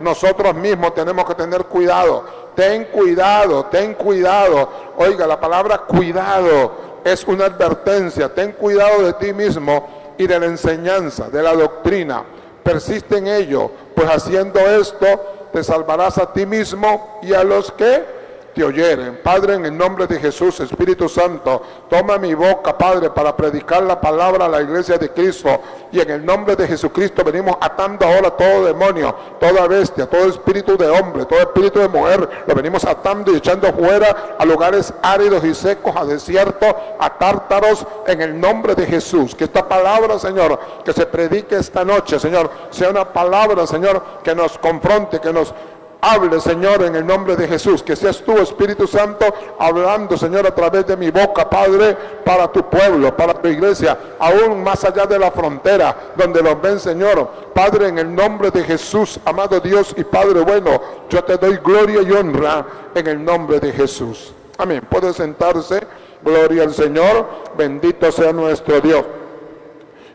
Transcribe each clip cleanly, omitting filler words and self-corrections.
nosotros mismos tenemos que tener cuidado. Ten cuidado, ten cuidado. Oiga, la palabra cuidado es una advertencia. Ten cuidado de ti mismo y de la enseñanza, de la doctrina. Persiste en ello, pues haciendo esto te salvarás a ti mismo y a los que te oyeren. Padre, en el nombre de Jesús, Espíritu Santo, toma mi boca, Padre, para predicar la palabra a la iglesia de Cristo, y en el nombre de Jesucristo venimos atando ahora todo demonio, toda bestia, todo espíritu de hombre, todo espíritu de mujer, lo venimos atando y echando fuera a lugares áridos y secos, a desiertos, a tártaros, en el nombre de Jesús. Que esta palabra, Señor, que se predique esta noche, Señor, sea una palabra, Señor, que nos confronte, que nos hable, Señor, en el nombre de Jesús. Que seas tú, Espíritu Santo, hablando, Señor, a través de mi boca, Padre, para tu pueblo, para tu iglesia, aún más allá de la frontera, donde los ven, Señor. Padre, en el nombre de Jesús, amado Dios y Padre bueno, yo te doy gloria y honra en el nombre de Jesús. Amén. Puede sentarse. Gloria al Señor. Bendito sea nuestro Dios.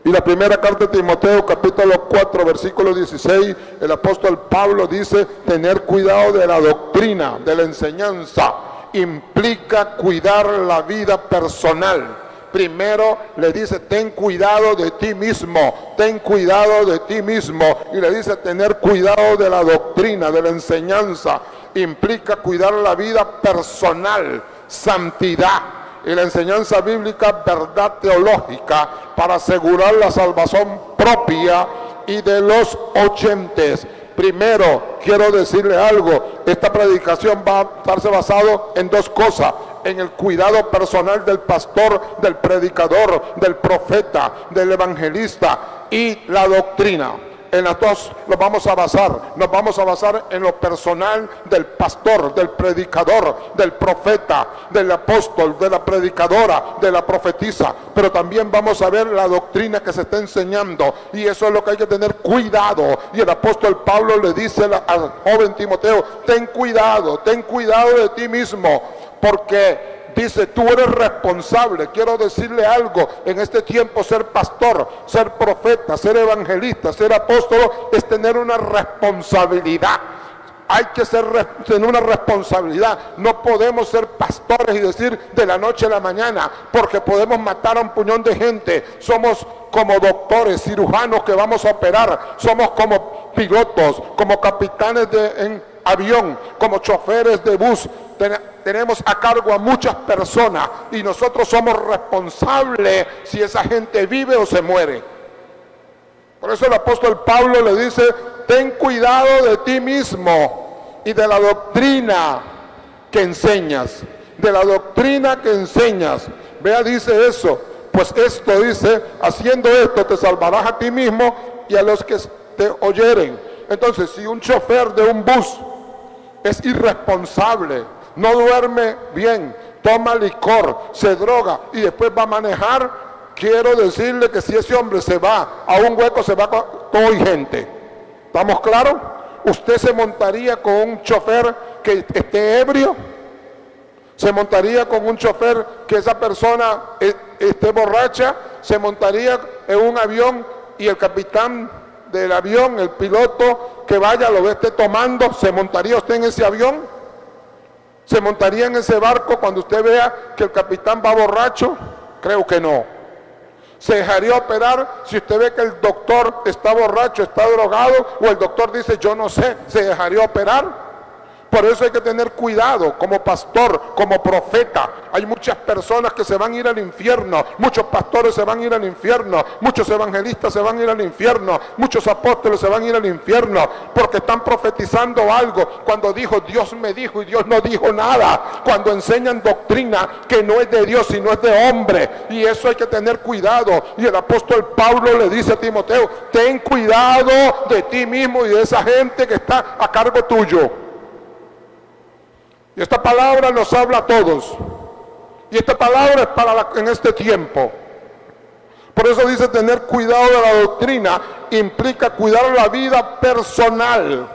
Y la primera carta de Timoteo, capítulo 4, versículo 16, el apóstol Pablo dice: tener cuidado de la doctrina, de la enseñanza, implica cuidar la vida personal. Primero le dice: ten cuidado de ti mismo, ten cuidado de ti mismo. Y le dice: tener cuidado de la doctrina, de la enseñanza, implica cuidar la vida personal, santidad. Y la enseñanza bíblica, verdad teológica, para asegurar la salvación propia y de los oyentes. Primero, quiero decirle algo: esta predicación va a estarse basado en dos cosas: en el cuidado personal del pastor, del predicador, del profeta, del evangelista, y la doctrina. En las dos nos vamos a basar en lo personal del pastor, del predicador, del profeta, del apóstol, de la predicadora, de la profetisa, pero también vamos a ver la doctrina que se está enseñando, y eso es lo que hay que tener cuidado. Y el apóstol Pablo le dice al joven Timoteo: ten cuidado de ti mismo, porque dice, tú eres responsable. Quiero decirle algo: en este tiempo ser pastor, ser profeta, ser evangelista, ser apóstol es tener una responsabilidad. Hay que tener una responsabilidad. No podemos ser pastores y decir de la noche a la mañana, porque podemos matar a un puñón de gente. Somos como doctores, cirujanos que vamos a operar. Somos como pilotos, como capitanes en avión, como choferes de bus. Tenemos a cargo a muchas personas y nosotros somos responsables si esa gente vive o se muere. Por eso el apóstol Pablo le dice: ten cuidado de ti mismo y de la doctrina que enseñas. De la doctrina que enseñas. Vea, dice eso: pues esto, dice, haciendo esto te salvarás a ti mismo y a los que te oyeren. Entonces, si un chofer de un bus es irresponsable, no duerme bien, toma licor, se droga y después va a manejar, quiero decirle que si ese hombre se va a un hueco, se va con todo y gente. ¿Estamos claros? ¿Usted se montaría con un chofer que esté ebrio? ¿Se montaría con un chofer que esa persona esté borracha? ¿Se montaría en un avión y el capitán del avión, el piloto que vaya, lo esté tomando? ¿Se montaría usted en ese avión? ¿Se montaría en ese barco cuando usted vea que el capitán va borracho? Creo que no. ¿Se dejaría operar si usted ve que el doctor está borracho, está drogado, o el doctor dice yo no sé? ¿Se dejaría operar? Por eso hay que tener cuidado como pastor, como profeta. Hay muchas personas que se van a ir al infierno, muchos pastores se van a ir al infierno, muchos evangelistas se van a ir al infierno, muchos apóstoles se van a ir al infierno, porque están profetizando algo cuando dijo Dios me dijo y Dios no dijo nada, cuando enseñan doctrina que no es de Dios sino es de hombre, y eso hay que tener cuidado. Y el apóstol Pablo le dice a Timoteo: ten cuidado de ti mismo y de esa gente que está a cargo tuyo. Y esta palabra nos habla a todos. Y esta palabra es para en este tiempo. Por eso dice: tener cuidado de la doctrina implica cuidar la vida personal,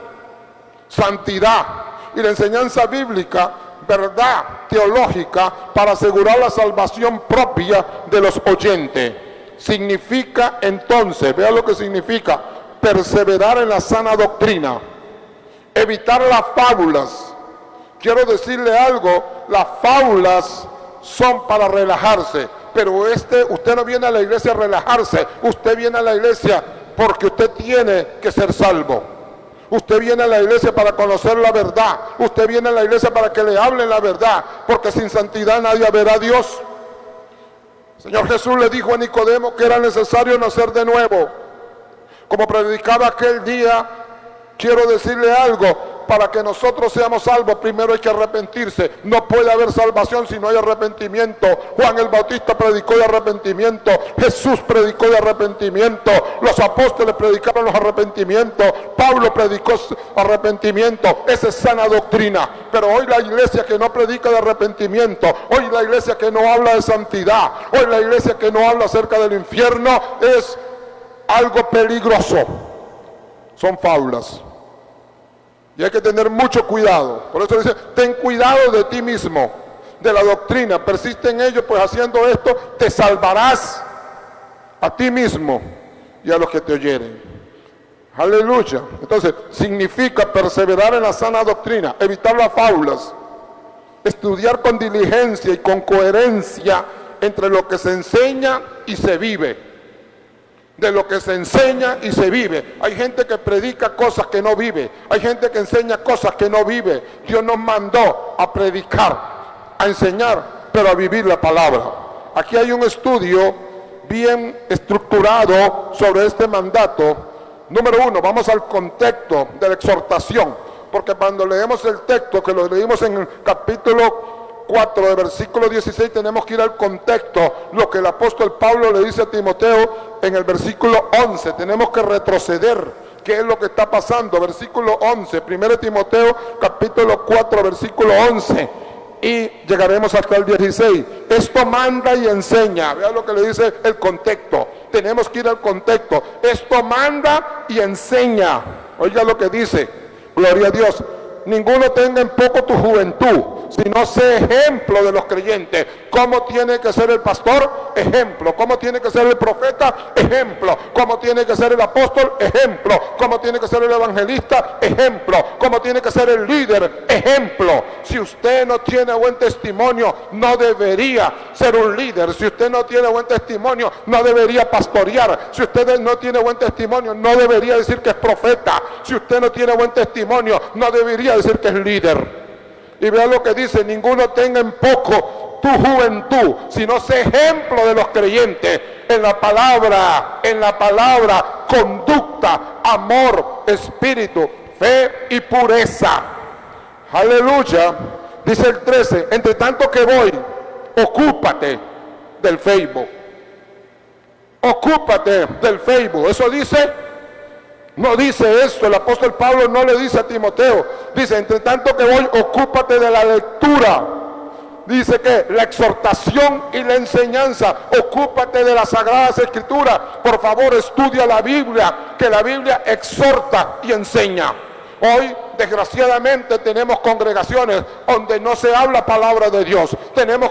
santidad, y la enseñanza bíblica, verdad teológica, para asegurar la salvación propia de los oyentes. Significa entonces, vea lo que significa: perseverar en la sana doctrina. Evitar las fábulas. Quiero decirle algo, las fábulas son para relajarse, pero usted no viene a la iglesia a relajarse, usted viene a la iglesia porque usted tiene que ser salvo. Usted viene a la iglesia para conocer la verdad, usted viene a la iglesia para que le hablen la verdad, porque sin santidad nadie verá a Dios. El Señor Jesús le dijo a Nicodemo que era necesario nacer de nuevo. Como predicaba aquel día, quiero decirle algo, para que nosotros seamos salvos, primero hay que arrepentirse. No puede haber salvación si no hay arrepentimiento. Juan el Bautista predicó de arrepentimiento, Jesús predicó de arrepentimiento, los apóstoles predicaron los arrepentimientos, Pablo predicó arrepentimiento. Esa es sana doctrina. Pero hoy la iglesia que no predica de arrepentimiento, hoy la iglesia que no habla de santidad, hoy la iglesia que no habla acerca del infierno, es algo peligroso. Son fábulas. Y hay que tener mucho cuidado. Por eso dice, ten cuidado de ti mismo, de la doctrina. Persiste en ello, pues haciendo esto te salvarás a ti mismo y a los que te oyeren. Aleluya. Entonces, significa perseverar en la sana doctrina, evitar las fábulas, estudiar con diligencia y con coherencia entre lo que se enseña y se vive. De lo que se enseña y se vive. Hay gente que predica cosas que no vive. Hay gente que enseña cosas que no vive. Dios nos mandó a predicar, a enseñar, pero a vivir la palabra. Aquí hay un estudio bien estructurado sobre este mandato. Número 1, vamos al contexto de la exhortación. Porque cuando leemos el texto, que lo leímos en el capítulo 4 de versículo 16, tenemos que ir al contexto, lo que el apóstol Pablo le dice a Timoteo en el versículo 11, tenemos que retroceder, qué es lo que está pasando, versículo 11, 1 Timoteo capítulo 4 versículo 11, y llegaremos hasta el 16, esto manda y enseña, vea lo que le dice el contexto, tenemos que ir al contexto, esto manda y enseña, oiga lo que dice, gloria a Dios, ninguno tenga en poco tu juventud, sino sé ejemplo de los creyentes. ¿Cómo tiene que ser el pastor? Ejemplo. ¿Cómo tiene que ser el profeta? Ejemplo. ¿Cómo tiene que ser el apóstol? Ejemplo. ¿Cómo tiene que ser el evangelista? Ejemplo. ¿Cómo tiene que ser el líder? Ejemplo. Si usted no tiene buen testimonio, no debería ser un líder. Si usted no tiene buen testimonio, no debería pastorear. Si usted no tiene buen testimonio, no debería decir que es profeta. Si usted no tiene buen testimonio, no debería decir que es líder. Y vea lo que dice, ninguno tenga en poco tu juventud, sino sé ejemplo de los creyentes en la palabra, conducta, amor, espíritu, fe y pureza. Aleluya. Dice el 13, entre tanto que voy, ocúpate del Facebook. Ocúpate del Facebook. Eso dice... No dice esto, el apóstol Pablo no le dice a Timoteo, dice, entre tanto que voy, ocúpate de la lectura, dice que la exhortación y la enseñanza, ocúpate de las Sagradas Escrituras, por favor estudia la Biblia, que la Biblia exhorta y enseña. Hoy, desgraciadamente, tenemos congregaciones donde no se habla palabra de Dios. Tenemos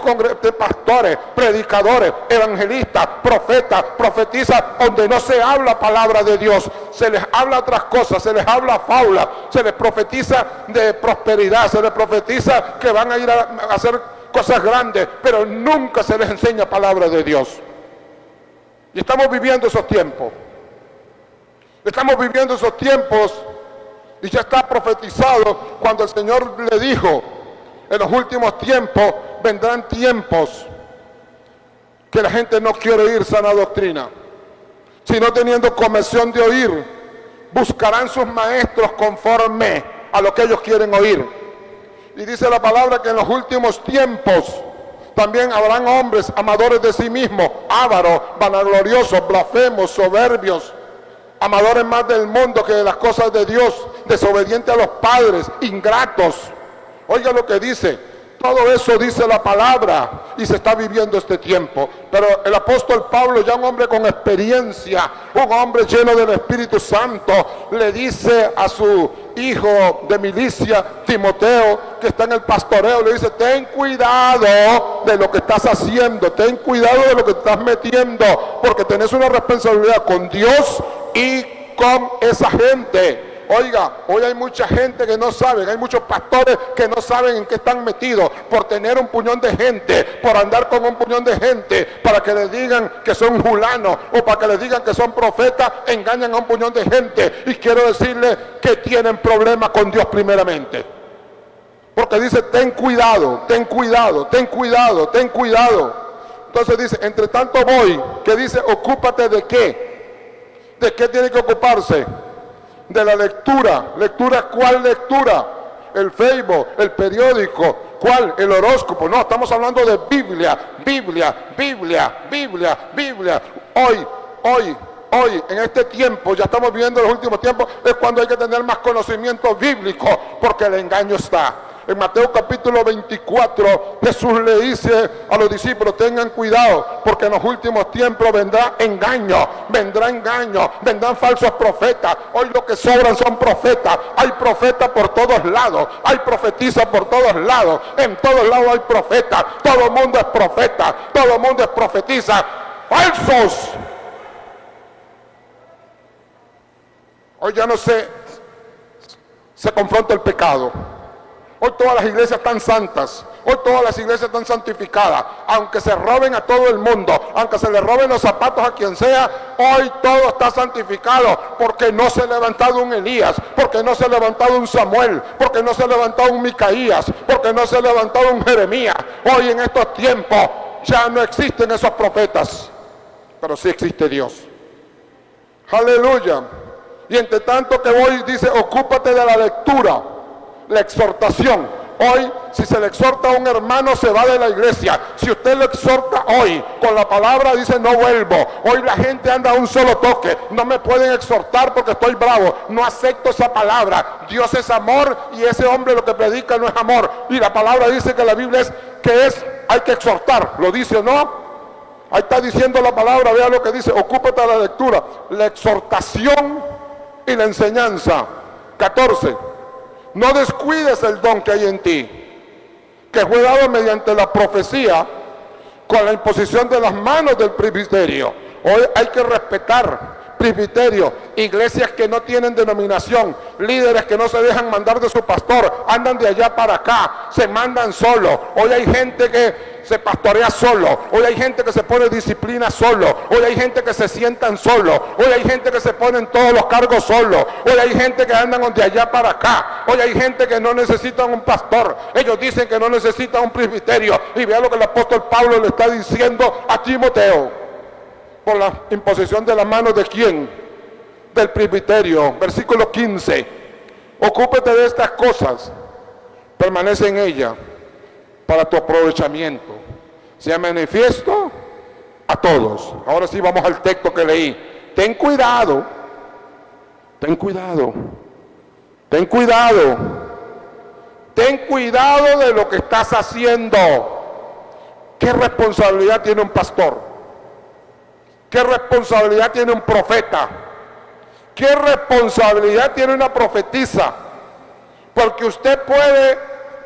pastores, predicadores, evangelistas, profetas, profetizas, donde no se habla palabra de Dios. Se les habla otras cosas, se les habla fábula, se les profetiza de prosperidad, se les profetiza que van a ir a hacer cosas grandes, pero nunca se les enseña palabra de Dios. Y estamos viviendo esos tiempos. Estamos viviendo esos tiempos. Y ya está profetizado cuando el Señor le dijo, en los últimos tiempos vendrán tiempos que la gente no quiere oír sana doctrina, sino teniendo comezón de oír, buscarán sus maestros conforme a lo que ellos quieren oír. Y dice la palabra que en los últimos tiempos también habrán hombres amadores de sí mismos, ávaros, vanagloriosos, blasfemos, soberbios, amadores más del mundo que de las cosas de Dios, desobedientes a los padres, ingratos. Oiga lo que dice, todo eso dice la palabra y se está viviendo este tiempo. Pero el apóstol Pablo, ya un hombre con experiencia, un hombre lleno del Espíritu Santo, le dice a su hijo de milicia, Timoteo, que está en el pastoreo, le dice, ten cuidado de lo que estás haciendo, ten cuidado de lo que estás metiendo, porque tenés una responsabilidad con Dios y con esa gente. Oiga, hoy hay mucha gente que no sabe, hay muchos pastores que no saben en qué están metidos por tener un puñón de gente, por andar con un puñón de gente, para que les digan que son julanos o para que les digan que son profetas, engañan a un puñón de gente. Y quiero decirles que tienen problemas con Dios primeramente. Porque dice, ten cuidado, ten cuidado, ten cuidado, ten cuidado. Entonces dice, entre tanto voy, que dice, ocúpate de qué. ¿De qué tiene que ocuparse? De la lectura. ¿Lectura cuál lectura? El Facebook, el periódico. ¿Cuál? El horóscopo. No, estamos hablando de Biblia, Biblia, Biblia, Biblia, Biblia. Hoy, en este tiempo, ya estamos viviendo los últimos tiempos, es cuando hay que tener más conocimiento bíblico, porque el engaño está. En Mateo capítulo 24, Jesús le dice a los discípulos, tengan cuidado, porque en los últimos tiempos vendrá engaño, vendrán falsos profetas. Hoy lo que sobran son profetas. Hay profetas por todos lados, hay profetizas por todos lados, en todos lados hay profetas, todo el mundo es profeta, todo el mundo es profetiza. ¡Falsos! Hoy ya no se confronta el pecado. Hoy todas las iglesias están santas, hoy todas las iglesias están santificadas, aunque se roben a todo el mundo, aunque se le roben los zapatos a quien sea, hoy todo está santificado, porque no se ha levantado un Elías, porque no se ha levantado un Samuel, porque no se ha levantado un Micaías, porque no se ha levantado un Jeremías. Hoy en estos tiempos ya no existen esos profetas, pero sí existe Dios. Aleluya. Y entre tanto que voy, dice, ocúpate de la lectura, la exhortación. Hoy, si se le exhorta a un hermano, se va de la iglesia. Si usted lo exhorta hoy con la palabra, dice, no vuelvo. Hoy la gente anda a un solo toque. No me pueden exhortar porque estoy bravo. No acepto esa palabra. Dios es amor y ese hombre lo que predica no es amor. Y la palabra dice que la Biblia hay que exhortar. ¿Lo dice o no? Ahí está diciendo la palabra. Vea lo que dice, ocúpate de la lectura, la exhortación y la enseñanza. 14. No descuides el don que hay en ti, que fue dado mediante la profecía con la imposición de las manos del presbiterio. Hoy hay que respetar presbiterio, iglesias que no tienen denominación, líderes que no se dejan mandar de su pastor, andan de allá para acá, se mandan solos. Hoy hay gente que se pastorea solo, hoy hay gente que se pone disciplina solo, hoy hay gente que se sientan solo, hoy hay gente que se ponen todos los cargos solo, hoy hay gente que andan de allá para acá, hoy hay gente que no necesitan un pastor, ellos dicen que no necesitan un presbiterio. Y vea lo que el apóstol Pablo le está diciendo a Timoteo. Por la imposición de las manos de quién? Del presbiterio. Versículo 15. Ocúpate de estas cosas, permanece en ella para tu aprovechamiento, sea manifiesto a todos. Ahora sí vamos al texto que leí. Ten cuidado, ten cuidado, ten cuidado, ten cuidado de lo que estás haciendo. ¿Qué responsabilidad tiene un pastor? ¿Qué responsabilidad tiene un profeta? ¿Qué responsabilidad tiene una profetisa? Porque usted puede,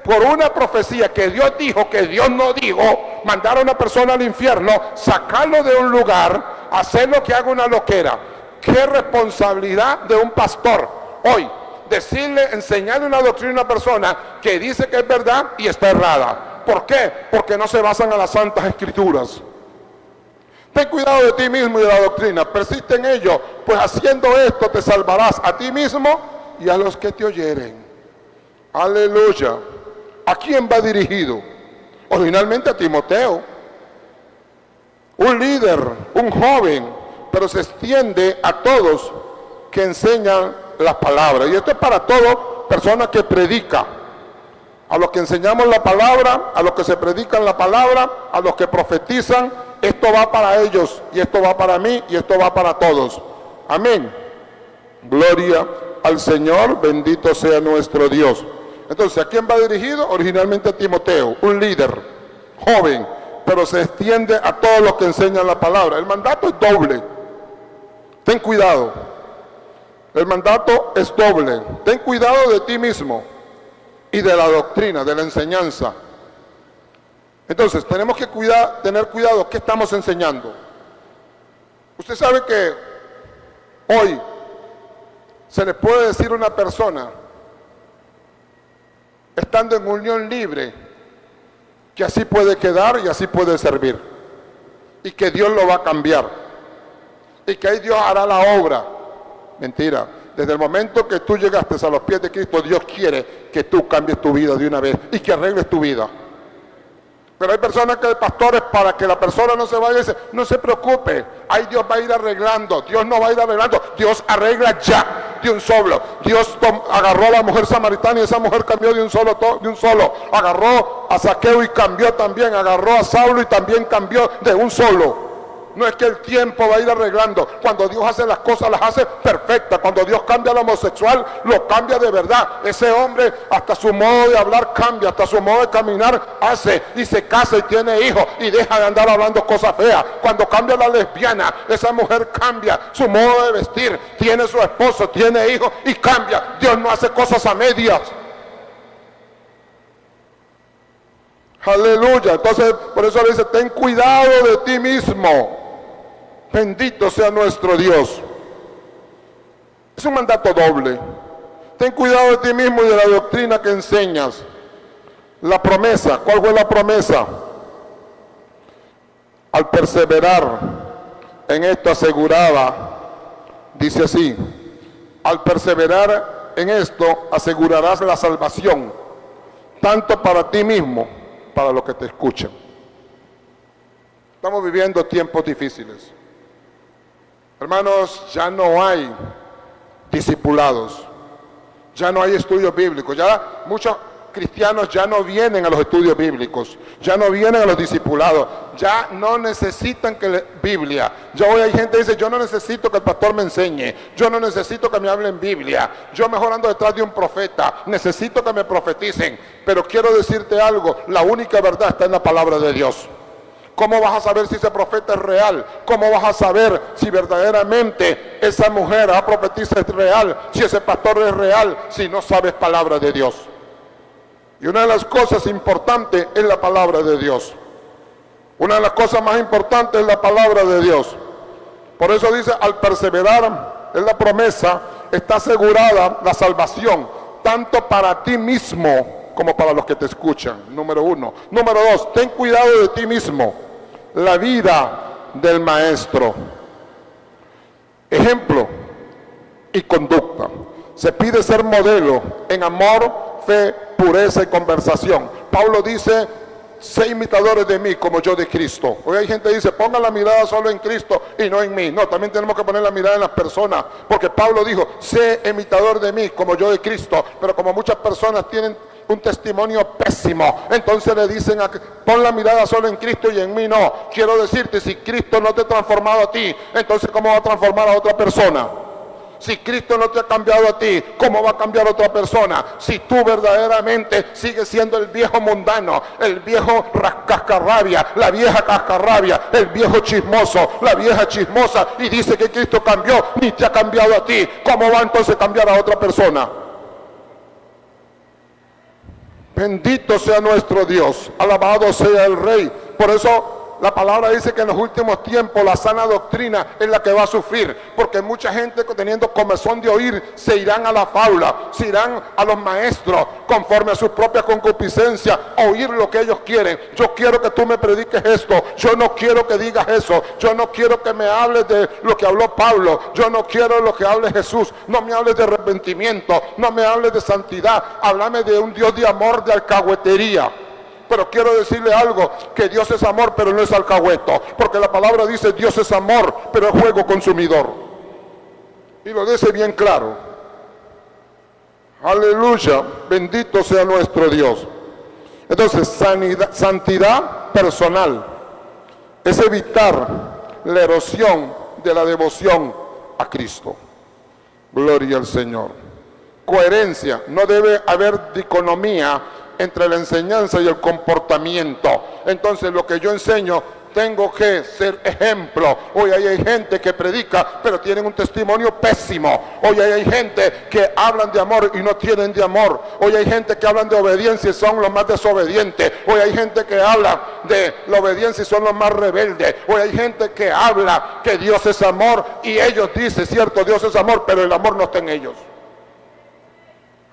por una profecía que Dios dijo, que Dios no dijo, mandar a una persona al infierno, sacarlo de un lugar, hacerlo que haga una loquera. ¿Qué responsabilidad de un pastor hoy? Decirle, enseñarle una doctrina a una persona que dice que es verdad y está errada. ¿Por qué? Porque no se basan en las santas escrituras. Ten cuidado de ti mismo y de la doctrina, persiste en ello, pues haciendo esto te salvarás a ti mismo y a los que te oyeren. Aleluya. ¿A quién va dirigido? Originalmente a Timoteo, un líder, un joven, pero se extiende a todos que enseñan las palabras. Y esto es para toda persona que predica. A los que enseñamos la palabra, a los que se predican la palabra, a los que profetizan, esto va para ellos, y esto va para mí, y esto va para todos. Amén. Gloria al Señor, bendito sea nuestro Dios. Entonces, ¿a quién va dirigido? Originalmente a Timoteo, un líder, joven, pero se extiende a todos los que enseñan la palabra. El mandato es doble. Ten cuidado. El mandato es doble. Ten cuidado de ti mismo y de la doctrina, de la enseñanza. Entonces, tenemos que tener cuidado. ¿Qué estamos enseñando? Usted sabe que hoy se le puede decir a una persona, estando en unión libre, que así puede quedar y así puede servir, y que Dios lo va a cambiar, y que ahí Dios hará la obra? Mentira. Desde el momento que tú llegaste a los pies de Cristo, Dios quiere que tú cambies tu vida de una vez y que arregles tu vida. Pero hay personas que, pastores, para que la persona no se vaya, dicen, no se preocupe, ahí Dios va a ir arreglando. Dios no va a ir arreglando, Dios arregla ya, de un solo. Dios agarró a la mujer samaritana y esa mujer cambió de un solo. Agarró a Zaqueo y cambió también, agarró a Saulo y también cambió de un solo. No es que el tiempo va a ir arreglando. Cuando Dios hace las cosas, las hace perfectas. Cuando Dios cambia al homosexual, lo cambia de verdad. Ese hombre, hasta su modo de hablar cambia, hasta su modo de caminar hace, y se casa y tiene hijos y deja de andar hablando cosas feas. Cuando cambia la lesbiana, esa mujer cambia su modo de vestir, tiene su esposo, tiene hijos y cambia. Dios no hace cosas a medias. Aleluya. Entonces, por eso le dice, ten cuidado de ti mismo. Bendito sea nuestro Dios. Es un mandato doble. Ten cuidado de ti mismo y de la doctrina que enseñas. La promesa, ¿cuál fue la promesa? Al perseverar en esto aseguraba, dice así, al perseverar en esto asegurarás la salvación, tanto para ti mismo, para los que te escuchan. Estamos viviendo tiempos difíciles. Hermanos, ya no hay discipulados, ya no hay estudios bíblicos, ya muchos cristianos ya no vienen a los estudios bíblicos, ya no vienen a los discipulados, ya no necesitan Biblia. Ya hoy hay gente que dice, yo no necesito que el pastor me enseñe, yo no necesito que me hablen Biblia, yo mejor ando detrás de un profeta, necesito que me profeticen. Pero quiero decirte algo, la única verdad está en la palabra de Dios. ¿Cómo vas a saber si ese profeta es real? ¿Cómo vas a saber si verdaderamente esa mujer profetiza es real? Si ese pastor es real, si no sabes palabra de Dios. Y una de las cosas importantes es la palabra de Dios. Una de las cosas más importantes es la palabra de Dios. Por eso dice, al perseverar en la promesa, está asegurada la salvación, tanto para ti mismo como para los que te escuchan. Número uno. Número dos, ten cuidado de ti mismo. La vida del maestro. Ejemplo y conducta. Se pide ser modelo en amor, fe, pureza y conversación. Pablo dice, sé imitadores de mí como yo de Cristo. Hoy hay gente que dice, pongan la mirada solo en Cristo y no en mí. No, también tenemos que poner la mirada en las personas, porque Pablo dijo, sé imitador de mí como yo de Cristo. Pero como muchas personas tienen un testimonio pésimo, entonces le dicen, pon la mirada solo en Cristo y en mí no. Quiero decirte, si Cristo no te ha transformado a ti, entonces ¿cómo va a transformar a otra persona? Si Cristo no te ha cambiado a ti, ¿cómo va a cambiar a otra persona? Si tú verdaderamente sigues siendo el viejo mundano, el viejo cascarrabia, la vieja cascarrabia, el viejo chismoso, la vieja chismosa, y dice que Cristo cambió, ni te ha cambiado a ti, ¿cómo va entonces a cambiar a otra persona? Bendito sea nuestro Dios, alabado sea el Rey. Por eso la palabra dice que en los últimos tiempos la sana doctrina es la que va a sufrir, porque mucha gente teniendo comezón de oír se irán a la fábula, se irán a los maestros conforme a su propia concupiscencia, a oír lo que ellos quieren. Yo quiero que tú me prediques esto, yo no quiero que digas eso, yo no quiero que me hables de lo que habló Pablo, yo no quiero lo que hable Jesús, no me hables de arrepentimiento, no me hables de santidad, háblame de un Dios de amor, de alcahuetería. Pero quiero decirle algo, que Dios es amor, pero no es alcahueto, porque la palabra dice Dios es amor, pero es fuego consumidor, y lo dice bien claro. Aleluya, bendito sea nuestro Dios. Entonces, santidad personal es evitar la erosión de la devoción a Cristo. Gloria al Señor. Coherencia, no debe haber dicotomía entre la enseñanza y el comportamiento. Entonces lo que yo enseño tengo que ser ejemplo. Hoy hay gente que predica, pero tienen un testimonio pésimo. Hoy hay gente que hablan de amor y no tienen de amor. Hoy hay gente que hablan de obediencia y son los más desobedientes. Hoy hay gente que habla de la obediencia y son los más rebeldes. Hoy hay gente que habla que Dios es amor y ellos dicen, cierto, Dios es amor, pero el amor no está en ellos.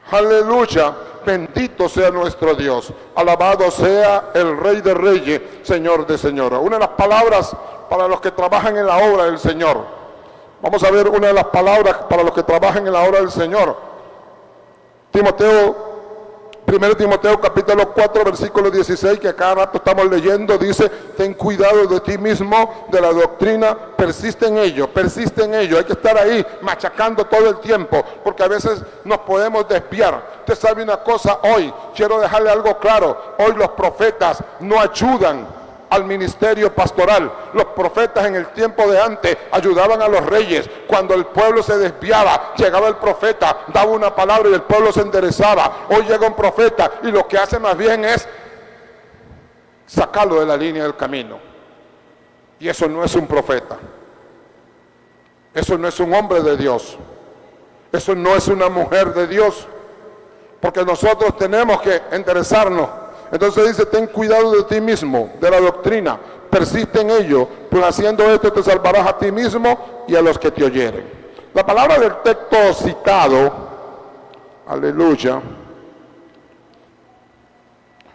Aleluya, bendito sea nuestro Dios, alabado sea el Rey de Reyes, Señor de Señores. Una de las palabras para los que trabajan en la obra del Señor. Vamos a ver una de las palabras para los que trabajan en la obra del Señor. 1 Timoteo capítulo 4 versículo 16, que cada rato estamos leyendo, dice: ten cuidado de ti mismo, de la doctrina, persiste en ello. Hay que estar ahí machacando todo el tiempo, porque a veces nos podemos desviar. Usted sabe una cosa, hoy quiero dejarle algo claro: hoy los profetas no ayudan al ministerio pastoral. Los profetas en el tiempo de antes ayudaban a los reyes. Cuando el pueblo se desviaba, llegaba el profeta, daba una palabra y el pueblo se enderezaba. Hoy llega un profeta y lo que hace más bien es sacarlo de la línea del camino. Y eso no es un profeta. Eso no es un hombre de Dios. Eso no es una mujer de Dios. Porque nosotros tenemos que enderezarnos. Entonces dice: ten cuidado de ti mismo, de la doctrina, persiste en ello, pues haciendo esto te salvarás a ti mismo y a los que te oyeren. La palabra del texto citado, aleluya,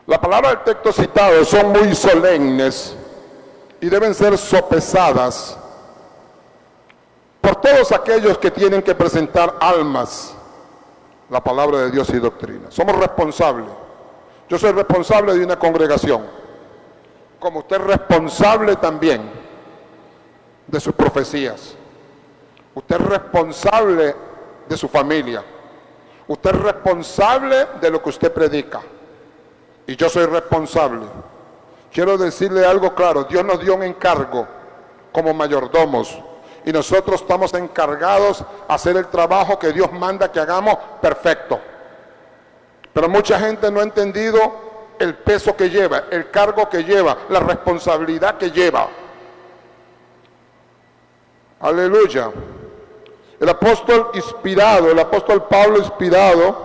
la palabra del texto citado son muy solemnes y deben ser sopesadas por todos aquellos que tienen que presentar almas, la palabra de Dios y doctrina. Somos responsables. Yo soy responsable de una congregación, como usted es responsable también de sus profecías. Usted es responsable de su familia. Usted es responsable de lo que usted predica. Y yo soy responsable. Quiero decirle algo claro: Dios nos dio un encargo como mayordomos y nosotros estamos encargados a hacer el trabajo que Dios manda que hagamos perfecto. Pero mucha gente no ha entendido el peso que lleva, el cargo que lleva, la responsabilidad que lleva. Aleluya. El apóstol inspirado, el apóstol Pablo inspirado,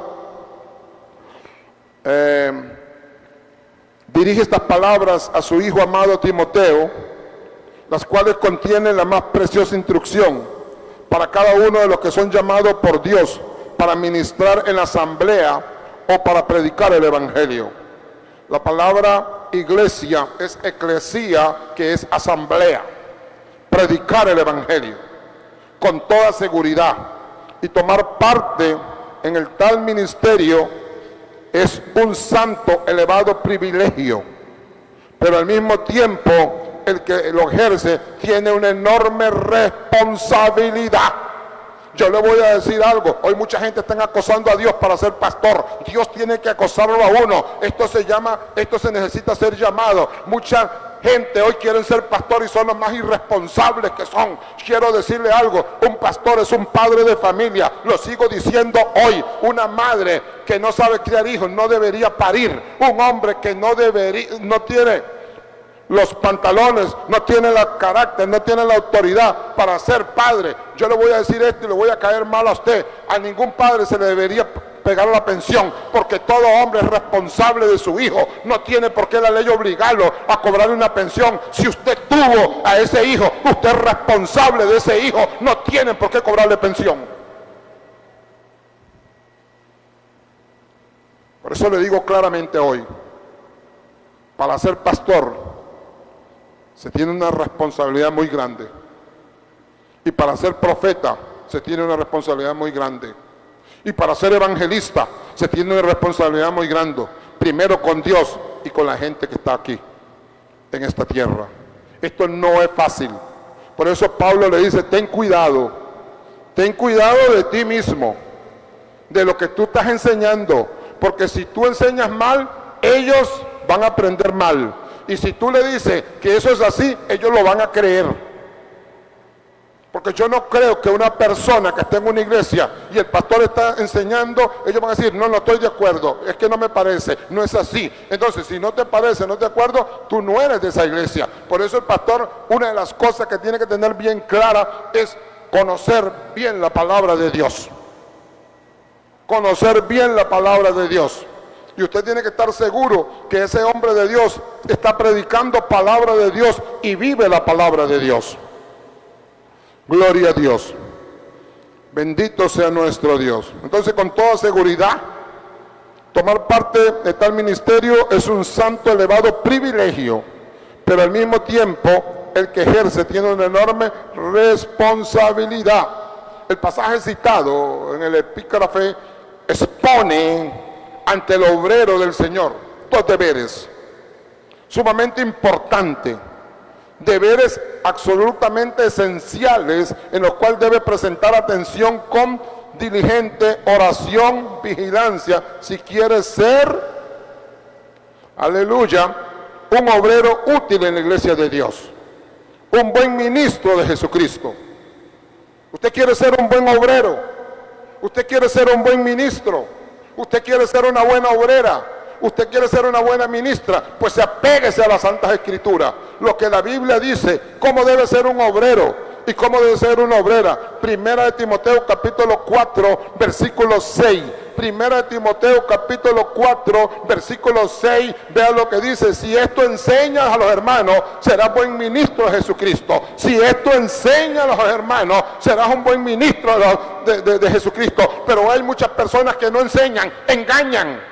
dirige estas palabras a su hijo amado Timoteo, las cuales contienen la más preciosa instrucción para cada uno de los que son llamados por Dios para ministrar en la asamblea o para predicar el evangelio. La palabra iglesia es eclesía, que es asamblea. Predicar el evangelio con toda seguridad y tomar parte en el tal ministerio es un santo elevado privilegio, pero al mismo tiempo el que lo ejerce tiene una enorme responsabilidad. Yo le voy a decir algo: hoy mucha gente está acosando a Dios para ser pastor. Dios tiene que acosarlo a uno. Esto se necesita ser llamado. Mucha gente hoy quieren ser pastor y son los más irresponsables que son. Quiero decirle algo: un pastor es un padre de familia. Lo sigo diciendo hoy. Una madre que no sabe criar hijos no debería parir. Un hombre que no tiene los pantalones, no tiene el carácter, no tiene la autoridad para ser padre. Yo le voy a decir esto y le voy a caer mal a usted: a ningún padre se le debería pegar la pensión, porque todo hombre es responsable de su hijo. No tiene por qué la ley obligarlo a cobrarle una pensión. Si usted tuvo a ese hijo, usted es responsable de ese hijo, no tiene por qué cobrarle pensión. Por eso le digo claramente hoy: para ser pastor se tiene una responsabilidad muy grande, y para ser profeta se tiene una responsabilidad muy grande, y para ser evangelista se tiene una responsabilidad muy grande, primero con Dios y con la gente que está aquí en esta tierra. Esto no es fácil. Por eso Pablo le dice: ten cuidado de ti mismo, de lo que tú estás enseñando, porque si tú enseñas mal, ellos van a aprender mal. Y si tú le dices que eso es así, ellos lo van a creer. Porque yo no creo que una persona que esté en una iglesia y el pastor está enseñando, ellos van a decir, no, no estoy de acuerdo, es que no me parece, no es así. Entonces, si no te parece, no te de acuerdo, tú no eres de esa iglesia. Por eso el pastor, una de las cosas que tiene que tener bien clara es conocer bien la palabra de Dios. Conocer bien la palabra de Dios. Y usted tiene que estar seguro que ese hombre de Dios está predicando palabra de Dios y vive la palabra de Dios. Gloria a Dios. Bendito sea nuestro Dios. Entonces, con toda seguridad, tomar parte de tal ministerio es un santo elevado privilegio, pero al mismo tiempo el que ejerce tiene una enorme responsabilidad. El pasaje citado en el epígrafe expone ante el obrero del Señor dos deberes sumamente importantes, deberes absolutamente esenciales en los cuales debe presentar atención con diligente oración, vigilancia, si quiere ser, aleluya, un obrero útil en la iglesia de Dios, un buen ministro de Jesucristo. Usted quiere ser un buen obrero, usted quiere ser un buen ministro, usted quiere ser una buena obrera, usted quiere ser una buena ministra, pues se apéguese a las Santas Escrituras, lo que la Biblia dice, cómo debe ser un obrero y cómo debe ser una obrera. Primera de Timoteo capítulo 4, versículo 6. Primera de Timoteo capítulo 4, versículo 6, vea lo que dice: si esto enseñas a los hermanos, serás buen ministro de Jesucristo. Si esto enseñas a los hermanos, serás un buen ministro de Jesucristo. Pero hay muchas personas que no enseñan, engañan.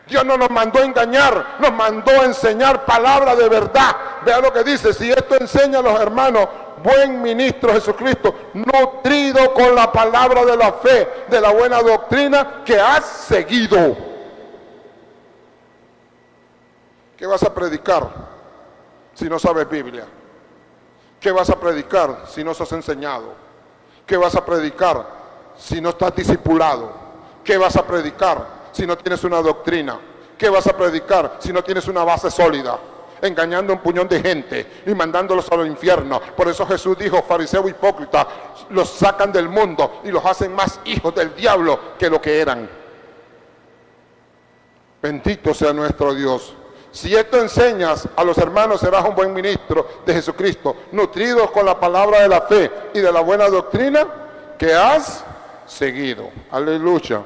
Dios no nos mandó a engañar, nos mandó a enseñar palabra de verdad. Vea lo que dice: si esto enseña a los hermanos, buen ministro Jesucristo, nutrido con la palabra de la fe, de la buena doctrina que has seguido. ¿Qué vas a predicar si no sabes Biblia? ¿Qué vas a predicar si no sos enseñado? ¿Qué vas a predicar si no estás discipulado? ¿Qué vas a predicar si no tienes una doctrina? ¿Qué vas a predicar si no tienes una base sólida? Engañando a un puñón de gente y mandándolos al infierno. Por eso Jesús dijo: fariseo hipócrita, los sacan del mundo y los hacen más hijos del diablo que lo que eran. Bendito sea nuestro Dios. Si esto enseñas a los hermanos, serás un buen ministro de Jesucristo, nutridos con la palabra de la fe y de la buena doctrina que has seguido. Aleluya.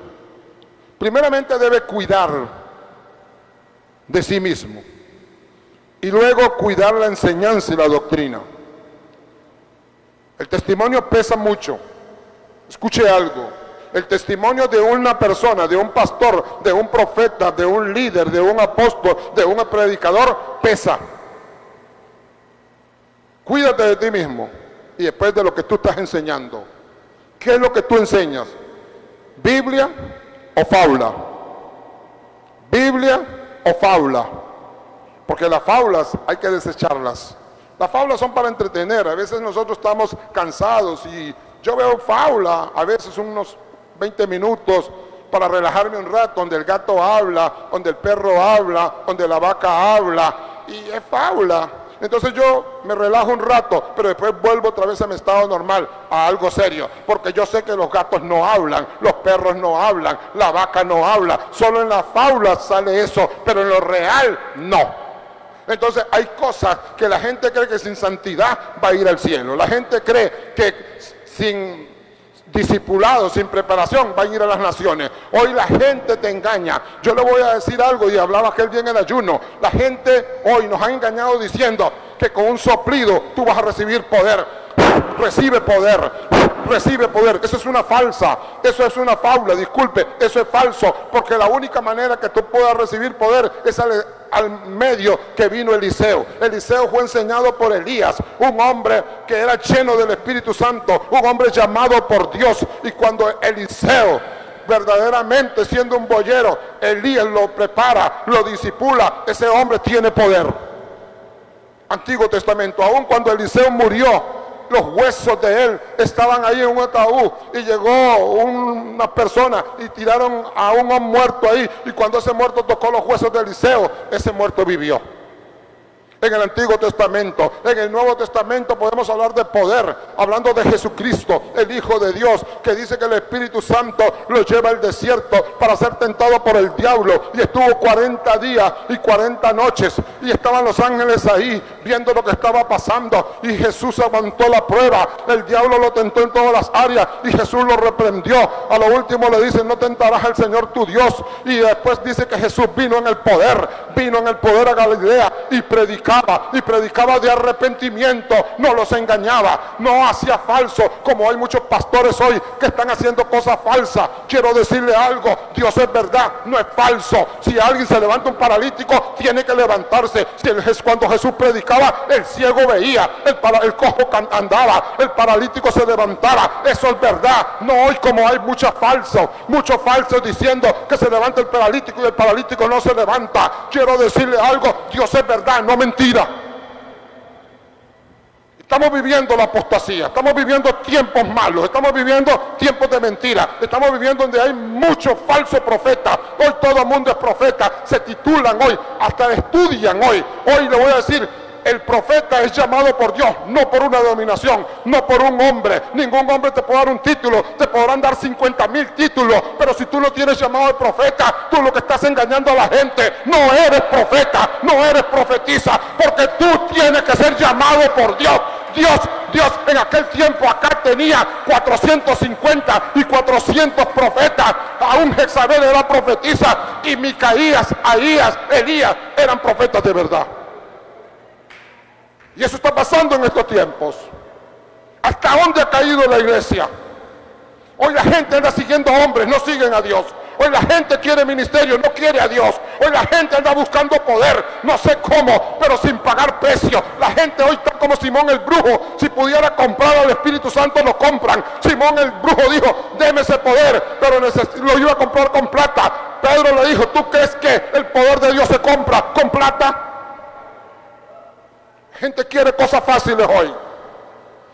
Primeramente debe cuidar de sí mismo y luego cuidar la enseñanza y la doctrina. El testimonio pesa mucho. Escuche algo: el testimonio de una persona, de un pastor, de un profeta, de un líder, de un apóstol, de un predicador, pesa. Cuídate de ti mismo y después de lo que tú estás enseñando. ¿Qué es lo que tú enseñas? ¿Biblia o fábula? ¿Biblia o fábula? Porque las fábulas hay que desecharlas. Las fábulas son para entretener. A veces nosotros estamos cansados y yo veo fábula, a veces unos 20 minutos para relajarme un rato, donde el gato habla, donde el perro habla, donde la vaca habla, y es fábula. Entonces yo me relajo un rato, pero después vuelvo otra vez a mi estado normal, a algo serio, porque yo sé que los gatos no hablan, los perros no hablan, la vaca no habla. Solo en las fábulas sale eso, pero en lo real no. Entonces hay cosas que la gente cree que sin santidad va a ir al cielo. La gente cree que sin discipulado, sin preparación, va a ir a las naciones. Hoy la gente te engaña. Yo le voy a decir algo, y hablaba aquel día en el ayuno. La gente hoy nos ha engañado diciendo que con un soplido tú vas a recibir poder. Recibe poder, recibe poder. Eso es una falsa, eso es una fábula, disculpe, eso es falso, porque la única manera que tú puedas recibir poder es al medio que vino Eliseo. Eliseo fue enseñado por Elías, un hombre que era lleno del Espíritu Santo, un hombre llamado por Dios. Y cuando Eliseo, verdaderamente siendo un boyero, Elías lo prepara, lo disipula, ese hombre tiene poder. Antiguo Testamento, aun cuando Eliseo murió, los huesos de él estaban ahí en un ataúd, y llegó una persona y tiraron a un muerto ahí, y cuando ese muerto tocó los huesos de Eliseo, ese muerto vivió. en el Antiguo Testamento. En el Nuevo Testamento podemos hablar de poder, hablando de Jesucristo, el Hijo de Dios, que dice que el Espíritu Santo lo lleva al desierto para ser tentado por el diablo, y estuvo 40 días y 40 noches, y estaban los ángeles ahí viendo lo que estaba pasando, y Jesús aguantó la prueba. El diablo lo tentó en todas las áreas y Jesús lo reprendió. A lo último le dice: no tentarás al Señor tu Dios. Y después dice que Jesús vino en el poder a Galilea y predicaba de arrepentimiento, no los engañaba, no hacía falso, como hay muchos pastores hoy que están haciendo cosas falsas. Quiero decirle algo: Dios es verdad, no es falso. Si alguien se levanta un paralítico, tiene que levantarse. Cuando Jesús predicaba, el ciego veía, el cojo andaba, el paralítico se levantaba. Eso es verdad. No hoy como hay muchos falsos diciendo que se levanta el paralítico y el paralítico no se levanta. Quiero decirle algo: Dios es verdad, no mentira. Estamos viviendo la apostasía, estamos viviendo tiempos malos, estamos viviendo tiempos de mentira, estamos viviendo donde hay muchos falsos profetas. Hoy todo el mundo es profeta, se titulan hoy, hasta estudian hoy. Hoy le voy a decir: el profeta es llamado por Dios, no por una denominación, no por un hombre. Ningún hombre te puede dar un título, te podrán dar 50,000 títulos, pero si tú no tienes llamado de profeta, tú lo que estás engañando a la gente. No eres profeta, no eres profetisa, porque tú tienes que ser llamado por Dios. Dios en aquel tiempo acá tenía 450 y 400 profetas. Aún Jezabel era profetisa, y Micaías, Ahías, Elías eran profetas de verdad. Y eso está pasando en estos tiempos. ¿Hasta dónde ha caído la iglesia? Hoy la gente anda siguiendo a hombres, no siguen a Dios. Hoy la gente quiere ministerio, no quiere a Dios. Hoy la gente anda buscando poder, no sé cómo, pero sin pagar precio. La gente hoy está como Simón el brujo. Si pudiera comprar al Espíritu Santo, lo compran. Simón el brujo dijo: deme ese poder, pero lo iba a comprar con plata. Pedro le dijo: ¿tú crees que el poder de Dios se compra con plata? La gente quiere cosas fáciles hoy.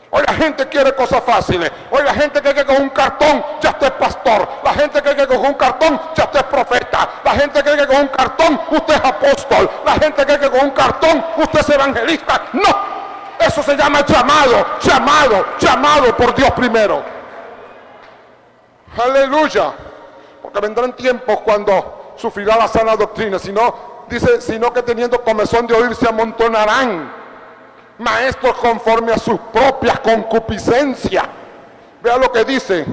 Hoy la gente quiere cosas fáciles. Hoy la gente cree que con un cartón ya usted es pastor. La gente cree que con un cartón ya usted es profeta. La gente cree que con un cartón usted es apóstol. La gente cree que con un cartón usted es evangelista. No, eso se llama llamado por Dios primero. Aleluya. Porque vendrán tiempos cuando sufrirá la sana doctrina. Sino que teniendo comezón de oír se amontonarán maestros conforme a sus propias concupiscencias. Vea lo que dice,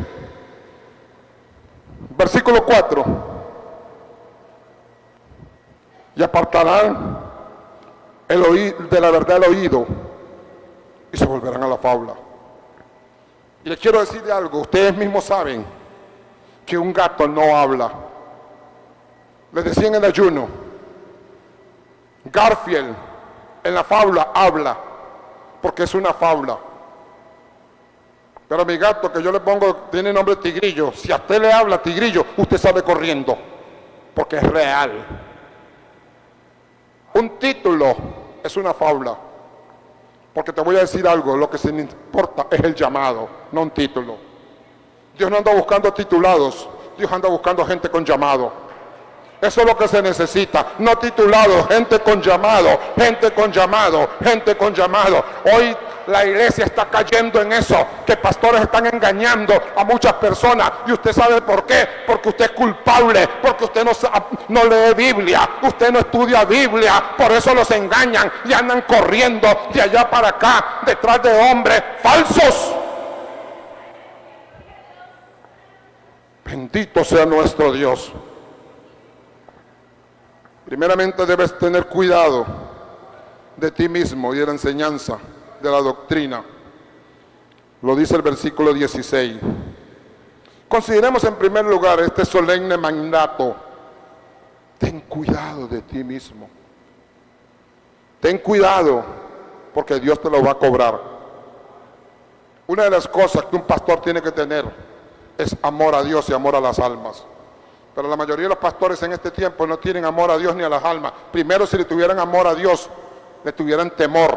versículo 4: y apartarán de la verdad el oído, y se volverán a la fábula. Y les quiero decir algo: ustedes mismos saben que un gato no habla. Les decía en el ayuno, Garfield en la fábula habla, porque es una fábula. Pero mi gato, que yo le pongo, tiene nombre Tigrillo. Si a usted le habla Tigrillo, usted sale corriendo, porque es real. Un título es una fábula, porque te voy a decir algo: lo que se importa es el llamado, no un título. Dios no anda buscando titulados, Dios anda buscando gente con llamado. Eso es lo que se necesita, no titulados, gente con llamado, gente con llamado, gente con llamado. Hoy la iglesia está cayendo en eso, que pastores están engañando a muchas personas. ¿Y usted sabe por qué? Porque usted es culpable, porque usted no lee Biblia, usted no estudia Biblia. Por eso los engañan y andan corriendo de allá para acá detrás de hombres falsos. Bendito sea nuestro Dios. Primeramente debes tener cuidado de ti mismo y de la enseñanza, de la doctrina. Lo dice el versículo 16. Consideremos en primer lugar este solemne mandato: ten cuidado de ti mismo. Ten cuidado, porque Dios te lo va a cobrar. Una de las cosas que un pastor tiene que tener es amor a Dios y amor a las almas. Pero la mayoría de los pastores en este tiempo no tienen amor a Dios ni a las almas. Primero, si le tuvieran amor a Dios, le tuvieran temor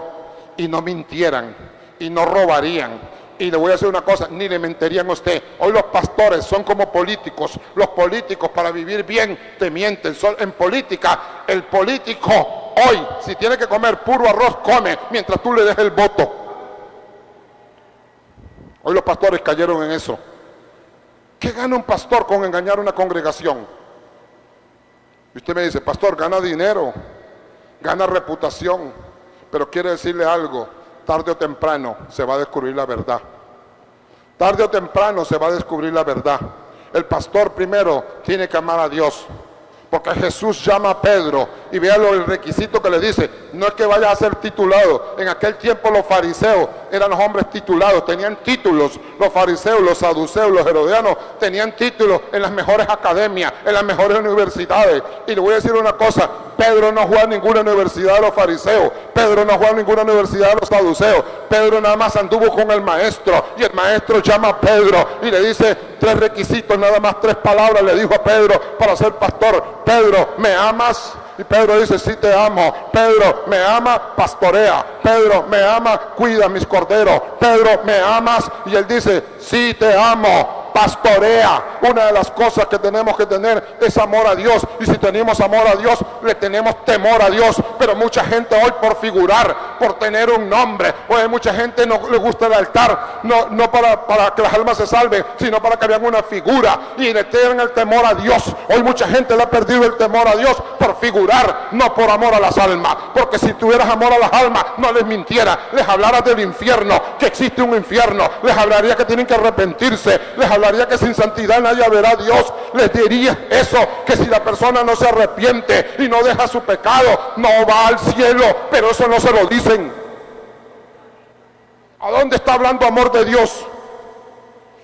y no mintieran y no robarían. Y le voy a decir una cosa: ni le mentirían a usted. Hoy los pastores son como políticos. Los políticos, para vivir bien, te mienten. En política, el político Hoy, si tiene que comer puro arroz, come, mientras tú le des el voto. Hoy los pastores cayeron en eso. ¿Qué gana un pastor con engañar a una congregación? Y usted me dice, pastor, gana dinero, gana reputación, pero quiere decirle algo, tarde o temprano se va a descubrir la verdad. Tarde o temprano se va a descubrir la verdad. El pastor primero tiene que amar a Dios, porque Jesús llama a Pedro y vea el requisito que le dice. No es que vaya a ser titulado. En aquel tiempo los fariseos eran los hombres titulados, tenían títulos. Los fariseos, los saduceos, los herodianos tenían títulos en las mejores academias, en las mejores universidades. Y le voy a decir una cosa, Pedro no fue a ninguna universidad de los fariseos, Pedro no fue a ninguna universidad de los saduceos, Pedro nada más anduvo con el maestro, y el maestro llama a Pedro y le dice 3 requisitos, nada más 3 palabras le dijo a Pedro para ser pastor. Pedro, ¿me amas? Y Pedro dice, sí te amo. Pedro, ¿me ama? Pastorea. Pedro, ¿me ama? Cuida mis corderos. Pedro, ¿me amas? Y él dice, sí te amo. Pastorea. Una de las cosas que tenemos que tener es amor a Dios, y si tenemos amor a Dios, le tenemos temor a Dios. Pero mucha gente hoy, por figurar, por tener un nombre, hoy mucha gente no le gusta el altar, no para que las almas se salven, sino para que vean una figura y le tengan el temor a Dios. Hoy mucha gente le ha perdido el temor a Dios por figurar, no por amor a las almas. Porque si tuvieras amor a las almas, no les mintiera, les hablaras del infierno, que existe un infierno, les hablaría que tienen que arrepentirse, les hablaría que sin santidad nadie verá a Dios. Les diría eso, que si la persona no se arrepiente y no deja su pecado, no va al cielo. Pero eso no se lo dicen. ¿A dónde está hablando amor de Dios?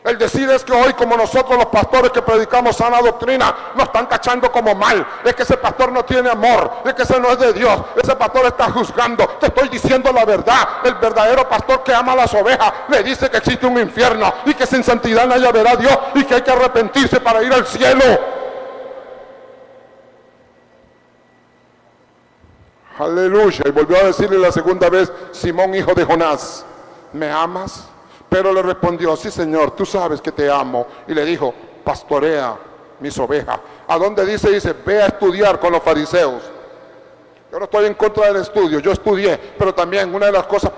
El decir es que hoy, como nosotros los pastores que predicamos sana doctrina, nos están cachando como mal. Es que ese pastor no tiene amor, es que ese no es de Dios, ese pastor está juzgando. Te estoy diciendo la verdad. El verdadero pastor que ama a las ovejas le dice que existe un infierno y que sin santidad nadie verá a Dios y que hay que arrepentirse para ir al cielo. Aleluya. Y volvió a decirle la segunda vez, Simón, hijo de Jonás, ¿me amas? Pero le respondió, sí Señor, tú sabes que te amo. Y le dijo, pastorea mis ovejas. ¿A dónde dice? Dice, ve a estudiar con los fariseos. Yo no estoy en contra del estudio, yo estudié, pero también una de las cosas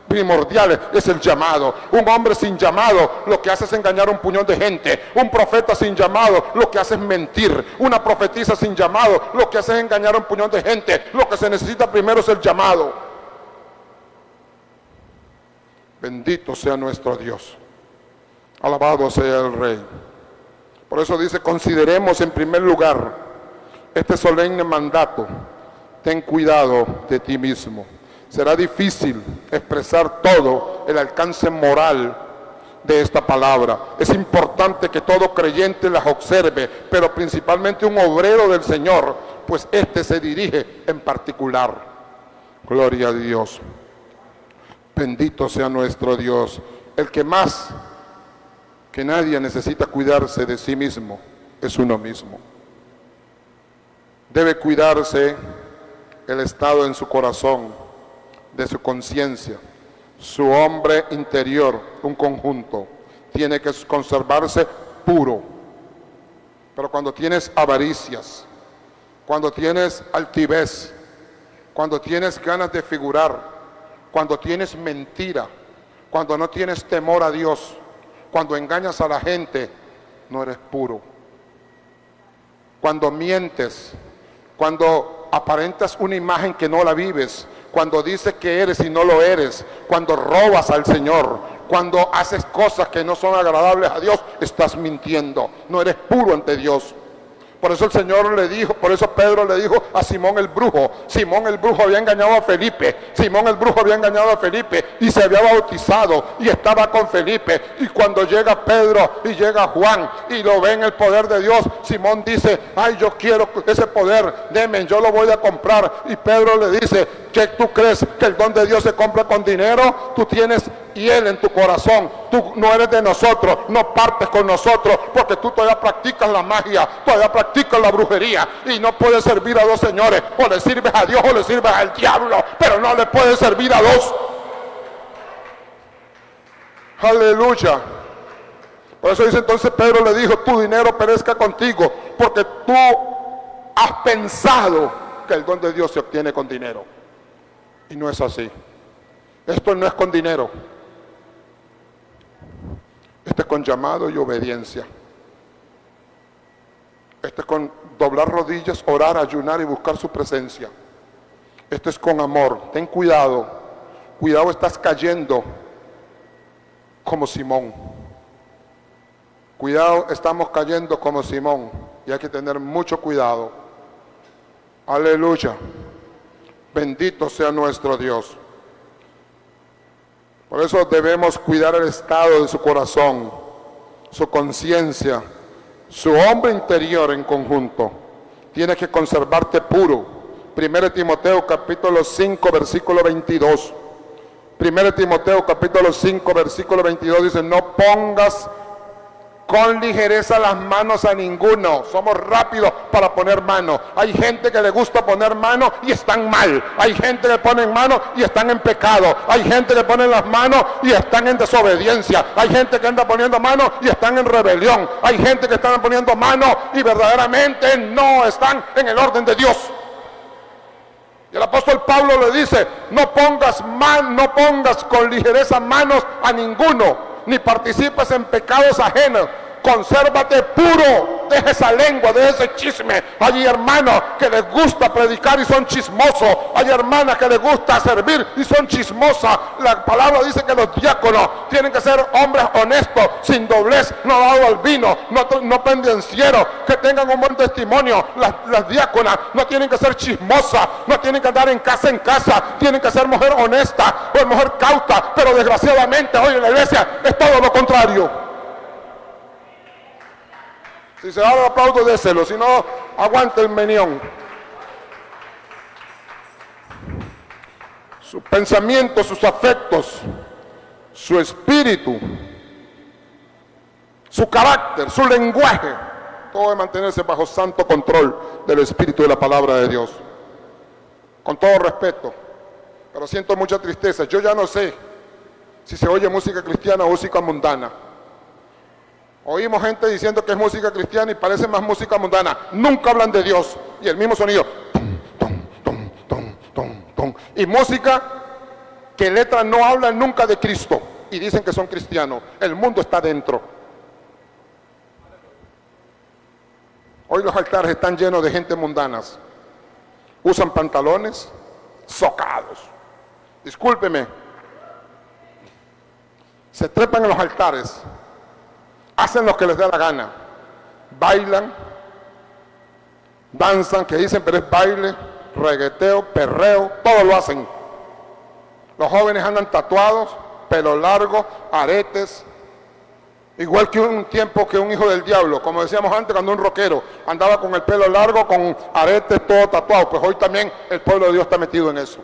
primordiales es el llamado. Un hombre sin llamado lo que hace es engañar a un puñón de gente. Un profeta sin llamado lo que hace es mentir. Una profetisa sin llamado lo que hace es engañar a un puñón de gente. Lo que se necesita primero es el llamado. Bendito sea nuestro Dios, alabado sea el Rey. Por eso dice, consideremos en primer lugar este solemne mandato: ten cuidado de ti mismo. Será difícil expresar todo el alcance moral de esta palabra. Es importante que todo creyente las observe, pero principalmente un obrero del Señor, pues este se dirige en particular. Gloria a Dios. Bendito sea nuestro Dios. El que más que nadie necesita cuidarse de sí mismo es uno mismo. Debe cuidarse el estado en su corazón, de su conciencia, su hombre interior, un conjunto. Tiene que conservarse puro. Pero cuando tienes avaricias, cuando tienes altivez, cuando tienes ganas de figurar, cuando tienes mentira, cuando no tienes temor a Dios, cuando engañas a la gente, no eres puro. Cuando mientes, cuando aparentas una imagen que no la vives, cuando dices que eres y no lo eres, cuando robas al Señor, cuando haces cosas que no son agradables a Dios, estás mintiendo, no eres puro ante Dios. Por eso el Señor le dijo, por eso Pedro le dijo a Simón el brujo. Simón el brujo había engañado a Felipe. Simón el brujo había engañado a Felipe y se había bautizado y estaba con Felipe. Y cuando llega Pedro y llega Juan y lo ven el poder de Dios, Simón dice, ay, yo quiero ese poder, deme, yo lo voy a comprar. Y Pedro le dice, ¿qué tú crees que el don de Dios se compra con dinero? Tú tienes hiel en tu corazón, tú no eres de nosotros, no partes con nosotros, porque tú todavía practicas la magia, todavía practicas la brujería, y no puedes servir a dos señores. O le sirves a Dios o le sirves al diablo, pero no le puedes servir a dos. Aleluya. Por eso dice entonces Pedro le dijo, tu dinero perezca contigo, porque tú has pensado que el don de Dios se obtiene con dinero. Y no es así. Esto no es con dinero. Esto es con llamado y obediencia. Esto es con doblar rodillas, orar, ayunar y buscar su presencia. Esto es con amor. Ten cuidado. Cuidado, estás cayendo como Simón. Cuidado, estamos cayendo como Simón. Y hay que tener mucho cuidado. Aleluya. Bendito sea nuestro Dios. Por eso debemos cuidar el estado de su corazón, su conciencia, su hombre interior en conjunto. Tienes que conservarte puro. 1 Timoteo capítulo 5 versículo 22. 1 Timoteo capítulo 5 versículo 22 dice: no pongas con ligereza las manos a ninguno. Somos rápidos para poner mano. Hay gente que le gusta poner mano y están mal. Hay gente que pone mano y están en pecado. Hay gente que pone las manos y están en desobediencia. Hay gente que anda poniendo mano y están en rebelión. Hay gente que están poniendo mano y verdaderamente no están en el orden de Dios. Y el apóstol Pablo le dice: no pongas con ligereza manos a ninguno, ni participes en pecados ajenos. Consérvate puro, deja esa lengua, deja ese chisme. Hay hermanos que les gusta predicar y son chismosos. Hay hermanas que les gusta servir y son chismosas. La palabra dice que los diáconos tienen que ser hombres honestos, sin doblez, no dado al vino, no pendencieros, que tengan un buen testimonio. Las diáconas no tienen que ser chismosas, no tienen que andar en casa, tienen que ser mujer honesta o mujer cauta. Pero desgraciadamente hoy en la iglesia es todo lo contrario. Si se da el aplauso, déselo, si no, aguante el menión. Sus pensamientos, sus afectos, su espíritu, su carácter, su lenguaje, todo debe mantenerse bajo santo control del espíritu de la palabra de Dios. Con todo respeto, pero siento mucha tristeza. Yo ya no sé si se oye música cristiana o música mundana. Oímos gente diciendo que es música cristiana y parece más música mundana. Nunca hablan de Dios. Y el mismo sonido. Y música que letras no hablan nunca de Cristo. Y dicen que son cristianos. El mundo está dentro. Hoy los altares están llenos de gente mundanas. Usan pantalones socados. Discúlpeme. Se trepan en los altares. Hacen lo que les da la gana, bailan, danzan, que dicen pero es baile, regueteo, perreo, todo lo hacen. Los jóvenes andan tatuados, pelo largo, aretes, igual que un tiempo que un hijo del diablo, como decíamos antes, cuando un rockero andaba con el pelo largo, con aretes, todo tatuado. Pues hoy también el pueblo de Dios está metido en eso.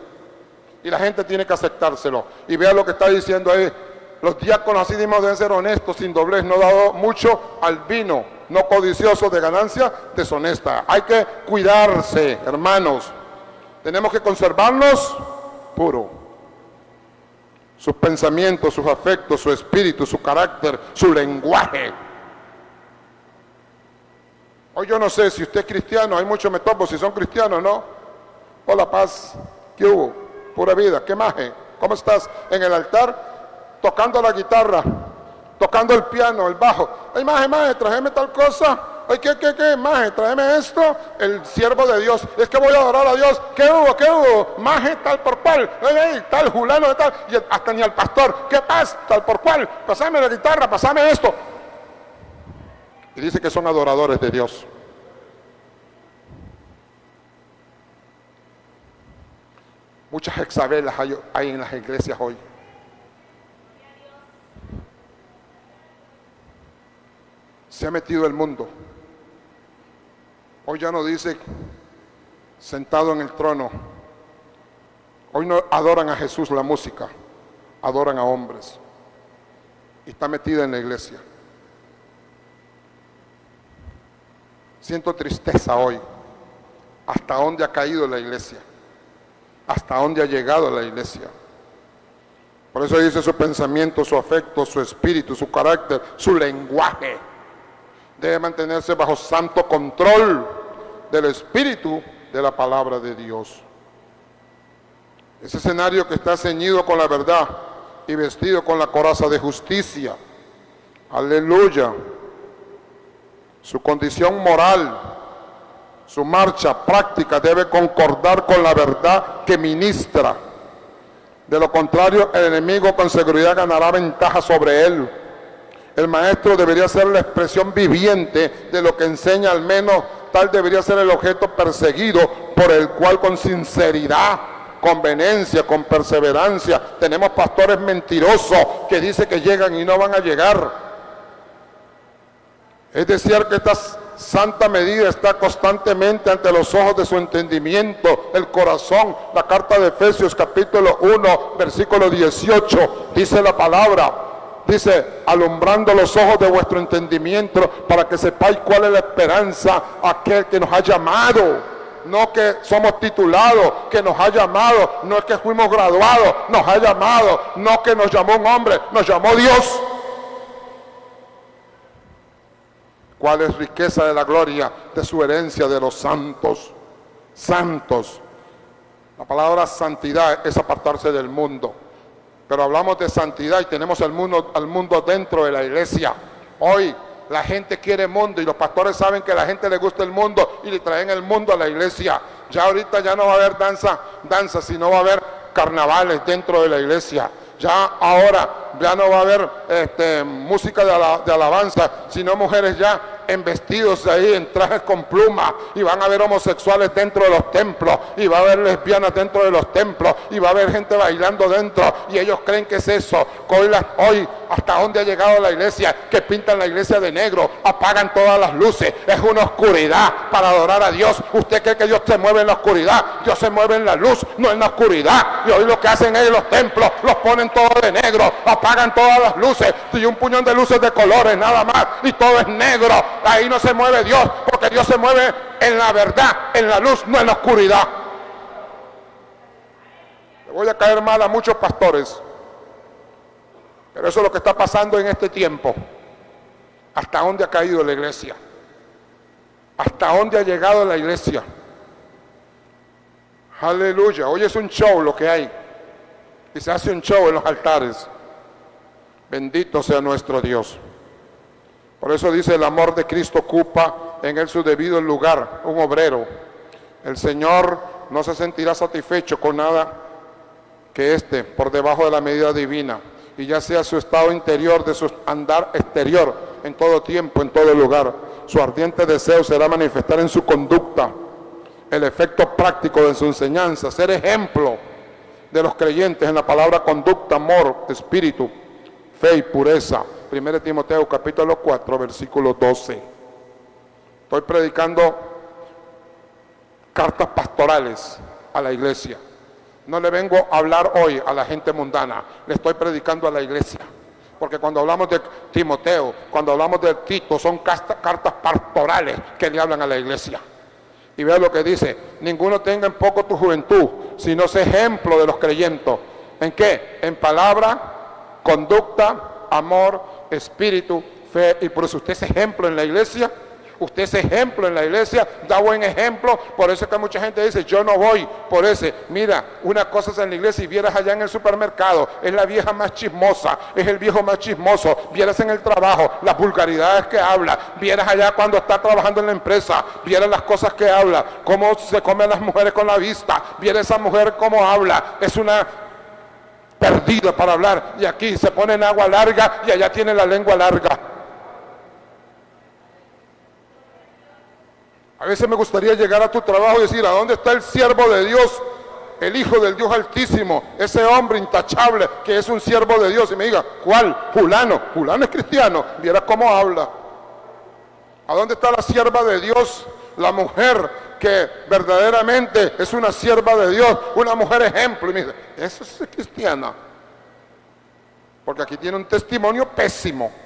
Y la gente tiene que aceptárselo. Y vea lo que está diciendo ahí. Los diáconos así mismo deben ser honestos, sin doblez, no dado mucho al vino, no codiciosos de ganancia deshonesta. Hay que cuidarse, hermanos. Tenemos que conservarnos puros. Sus pensamientos, sus afectos, su espíritu, su carácter, su lenguaje. Hoy yo no sé si usted es cristiano, hay muchos me topo si son cristianos, ¿no? Hola, paz, ¿qué hubo? Pura vida, ¿qué maje? ¿Cómo estás? En el altar, tocando la guitarra, tocando el piano, el bajo. Ay, maje, trájeme tal cosa. Ay, ¿qué, maje? Tráeme esto. El siervo de Dios, es que voy a adorar a Dios. ¿Qué hubo? Maje, tal por cual. Ay, tal, fulano de tal. Y hasta ni al pastor. ¿Qué pasa? Tal por cual. Pásame la guitarra, pásame esto. Y dice que son adoradores de Dios. Muchas Jezabel hay en las iglesias hoy. Se ha metido el mundo. Hoy ya no dice sentado en el trono. Hoy no adoran a Jesús la música, adoran a hombres. Y está metida en la iglesia. Siento tristeza hoy. ¿Hasta dónde ha caído la iglesia? ¿Hasta dónde ha llegado la iglesia? Por eso dice su pensamiento, su afecto, su espíritu, su carácter, su lenguaje. Debe mantenerse bajo santo control del espíritu de la palabra de Dios. Ese escenario que está ceñido con la verdad y vestido con la coraza de justicia. Aleluya. Su condición moral, su marcha práctica debe concordar con la verdad que ministra. De lo contrario, el enemigo con seguridad ganará ventaja sobre él. El maestro debería ser la expresión viviente de lo que enseña, al menos tal debería ser el objeto perseguido, por el cual con sinceridad, con vehemencia, con perseverancia, tenemos pastores mentirosos que dicen que llegan y no van a llegar. Es decir, que esta santa medida está constantemente ante los ojos de su entendimiento, el corazón. La carta de Efesios capítulo 1, versículo 18, dice la palabra, dice, alumbrando los ojos de vuestro entendimiento para que sepáis cuál es la esperanza aquel que nos ha llamado. No que somos titulados, que nos ha llamado, no es que fuimos graduados, nos ha llamado, no que nos llamó un hombre, nos llamó Dios. ¿Cuál es riqueza de la gloria de su herencia de los santos? Santos. La palabra santidad es apartarse del mundo. Pero hablamos de santidad y tenemos al mundo dentro de la iglesia. Hoy la gente quiere mundo y los pastores saben que a la gente le gusta el mundo y le traen el mundo a la iglesia. Ya ahorita ya no va a haber danza, sino va a haber carnavales dentro de la iglesia. Ya ahora ya no va a haber música de alabanza, sino mujeres ya en vestidos ahí, en trajes con plumas, y van a haber homosexuales dentro de los templos, y va a haber lesbianas dentro de los templos, y va a haber gente bailando dentro, y ellos creen que es eso. Hoy hasta dónde ha llegado la iglesia, que pintan la iglesia de negro, apagan todas las luces, es una oscuridad para adorar a Dios. ¿Usted cree que Dios se mueve en la oscuridad? Dios se mueve en la luz, no en la oscuridad. Y hoy lo que hacen es los templos, los ponen todos de negro, apagan todas las luces, y un puñón de luces de colores nada más, y todo es negro. Ahí no se mueve Dios, porque Dios se mueve en la verdad, en la luz, no en la oscuridad. Le voy a caer mal a muchos pastores, pero eso es lo que está pasando en este tiempo. ¿Hasta dónde ha caído la iglesia? ¿Hasta dónde ha llegado la iglesia? Aleluya. Hoy es un show lo que hay, y se hace un show en los altares. Bendito sea nuestro Dios. Por eso dice, el amor de Cristo ocupa en él su debido lugar, un obrero. El Señor no se sentirá satisfecho con nada que esté por debajo de la medida divina, y ya sea su estado interior, de su andar exterior, en todo tiempo, en todo lugar. Su ardiente deseo será manifestar en su conducta el efecto práctico de su enseñanza, ser ejemplo de los creyentes en la palabra conducta, amor, espíritu, fe y pureza. 1 Timoteo capítulo 4, versículo 12. Estoy predicando cartas pastorales a la iglesia. No le vengo a hablar hoy a la gente mundana, le estoy predicando a la iglesia. Porque cuando hablamos de Timoteo, cuando hablamos de Tito, son cartas pastorales que le hablan a la iglesia. Y vea lo que dice, ninguno tenga en poco tu juventud, sino sea ejemplo de los creyentes. ¿En qué? En palabra, conducta, amor, espíritu, fe y por eso usted es ejemplo en la iglesia. Usted es ejemplo en la iglesia, da buen ejemplo. Por eso es que mucha gente dice, yo no voy por ese. Mira, una cosa es en la iglesia y vieras allá en el supermercado, es la vieja más chismosa, es el viejo más chismoso. Vieras en el trabajo, las vulgaridades que habla. Vieras allá cuando está trabajando en la empresa, vieras las cosas que habla, cómo se comen las mujeres con la vista. Vieras esa mujer cómo habla, es una perdida para hablar. Y aquí se pone en agua larga y allá tiene la lengua larga. A veces me gustaría llegar a tu trabajo y decir, ¿a dónde está el siervo de Dios? El Hijo del Dios Altísimo, ese hombre intachable que es un siervo de Dios. Y me diga, ¿cuál? Fulano. Fulano es cristiano. Viera cómo habla. ¿A dónde está la sierva de Dios? La mujer que verdaderamente es una sierva de Dios, una mujer ejemplo. Y me dice, eso es cristiana. Porque aquí tiene un testimonio pésimo.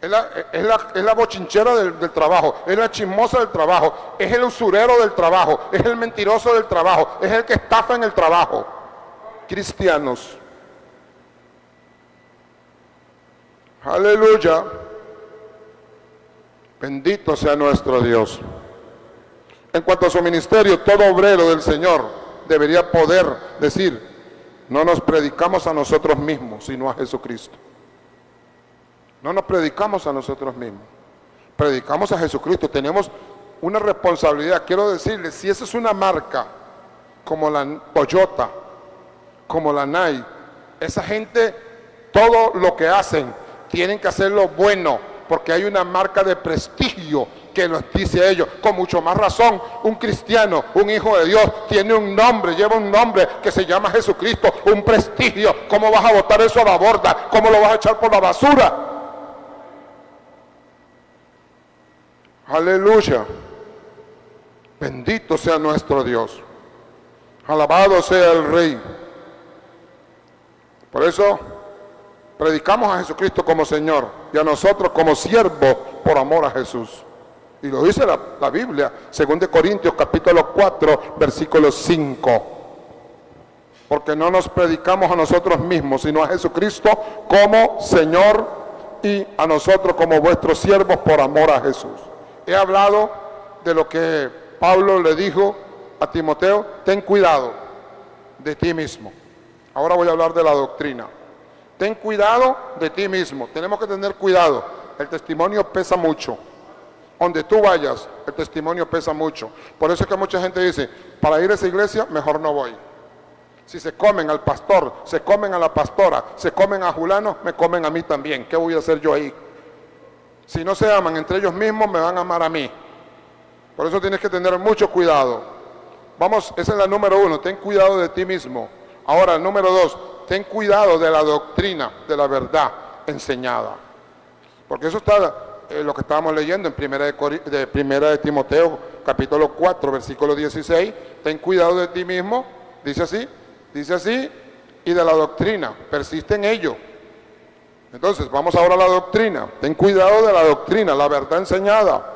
Es la bochinchera del trabajo, es la chismosa del trabajo, es el usurero del trabajo, es el mentiroso del trabajo, es el que estafa en el trabajo. Cristianos. Aleluya. Bendito sea nuestro Dios. En cuanto a su ministerio, todo obrero del Señor debería poder decir: no nos predicamos a nosotros mismos, sino a Jesucristo. No nos predicamos a nosotros mismos, predicamos a Jesucristo. Tenemos una responsabilidad. Quiero decirles, si esa es una marca como la Toyota, como la Nike, esa gente, todo lo que hacen, tienen que hacerlo bueno, porque hay una marca de prestigio que los dice a ellos. Con mucho más razón, un cristiano, un hijo de Dios, tiene un nombre, lleva un nombre que se llama Jesucristo, un prestigio. ¿Cómo vas a botar eso a la borda? ¿Cómo lo vas a echar por la basura? Aleluya. Bendito sea nuestro Dios. Alabado sea el Rey. Por eso predicamos a Jesucristo como Señor y a nosotros como siervos por amor a Jesús. Y lo dice la Biblia, 2 Corintios capítulo 4, versículo 5. Porque no nos predicamos a nosotros mismos, sino a Jesucristo como Señor y a nosotros como vuestros siervos por amor a Jesús. He hablado de lo que Pablo le dijo a Timoteo: ten cuidado de ti mismo. Ahora voy a hablar de la doctrina. Ten cuidado de ti mismo. Tenemos que tener cuidado. El testimonio pesa mucho. Donde tú vayas, el testimonio pesa mucho. Por eso es que mucha gente dice: para ir a esa iglesia, mejor no voy. Si se comen al pastor, se comen a la pastora, se comen a Julano, me comen a mí también. ¿Qué voy a hacer yo ahí? Si no se aman entre ellos mismos, me van a amar a mí. Por eso tienes que tener mucho cuidado. Vamos, esa es la número 1, ten cuidado de ti mismo. Ahora, el número 2, ten cuidado de la doctrina, de la verdad enseñada. Porque eso está lo que estábamos leyendo en primera de Timoteo, capítulo 4, versículo 16. Ten cuidado de ti mismo, dice así, y de la doctrina, persiste en ello. Entonces, vamos ahora a la doctrina. Ten cuidado de la doctrina, la verdad enseñada.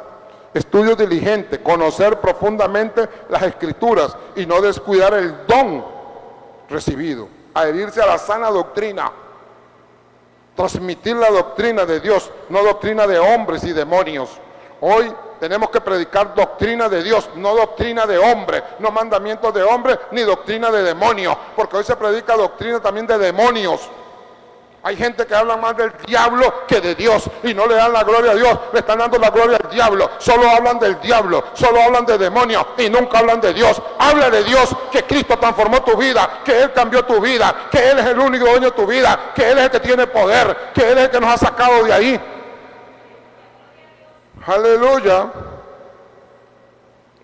Estudio diligente, conocer profundamente las Escrituras y no descuidar el don recibido. Adherirse a la sana doctrina. Transmitir la doctrina de Dios, no doctrina de hombres y demonios. Hoy tenemos que predicar doctrina de Dios, no doctrina de hombre, no mandamientos de hombre ni doctrina de demonios, porque hoy se predica doctrina también de demonios. Hay gente que habla más del diablo que de Dios y no le dan la gloria a Dios, le están dando la gloria al diablo. Solo hablan del diablo, solo hablan de demonios y nunca hablan de Dios. Habla de Dios, que Cristo transformó tu vida, que Él cambió tu vida, que Él es el único dueño de tu vida, que Él es el que tiene poder, que Él es el que nos ha sacado de ahí. Aleluya.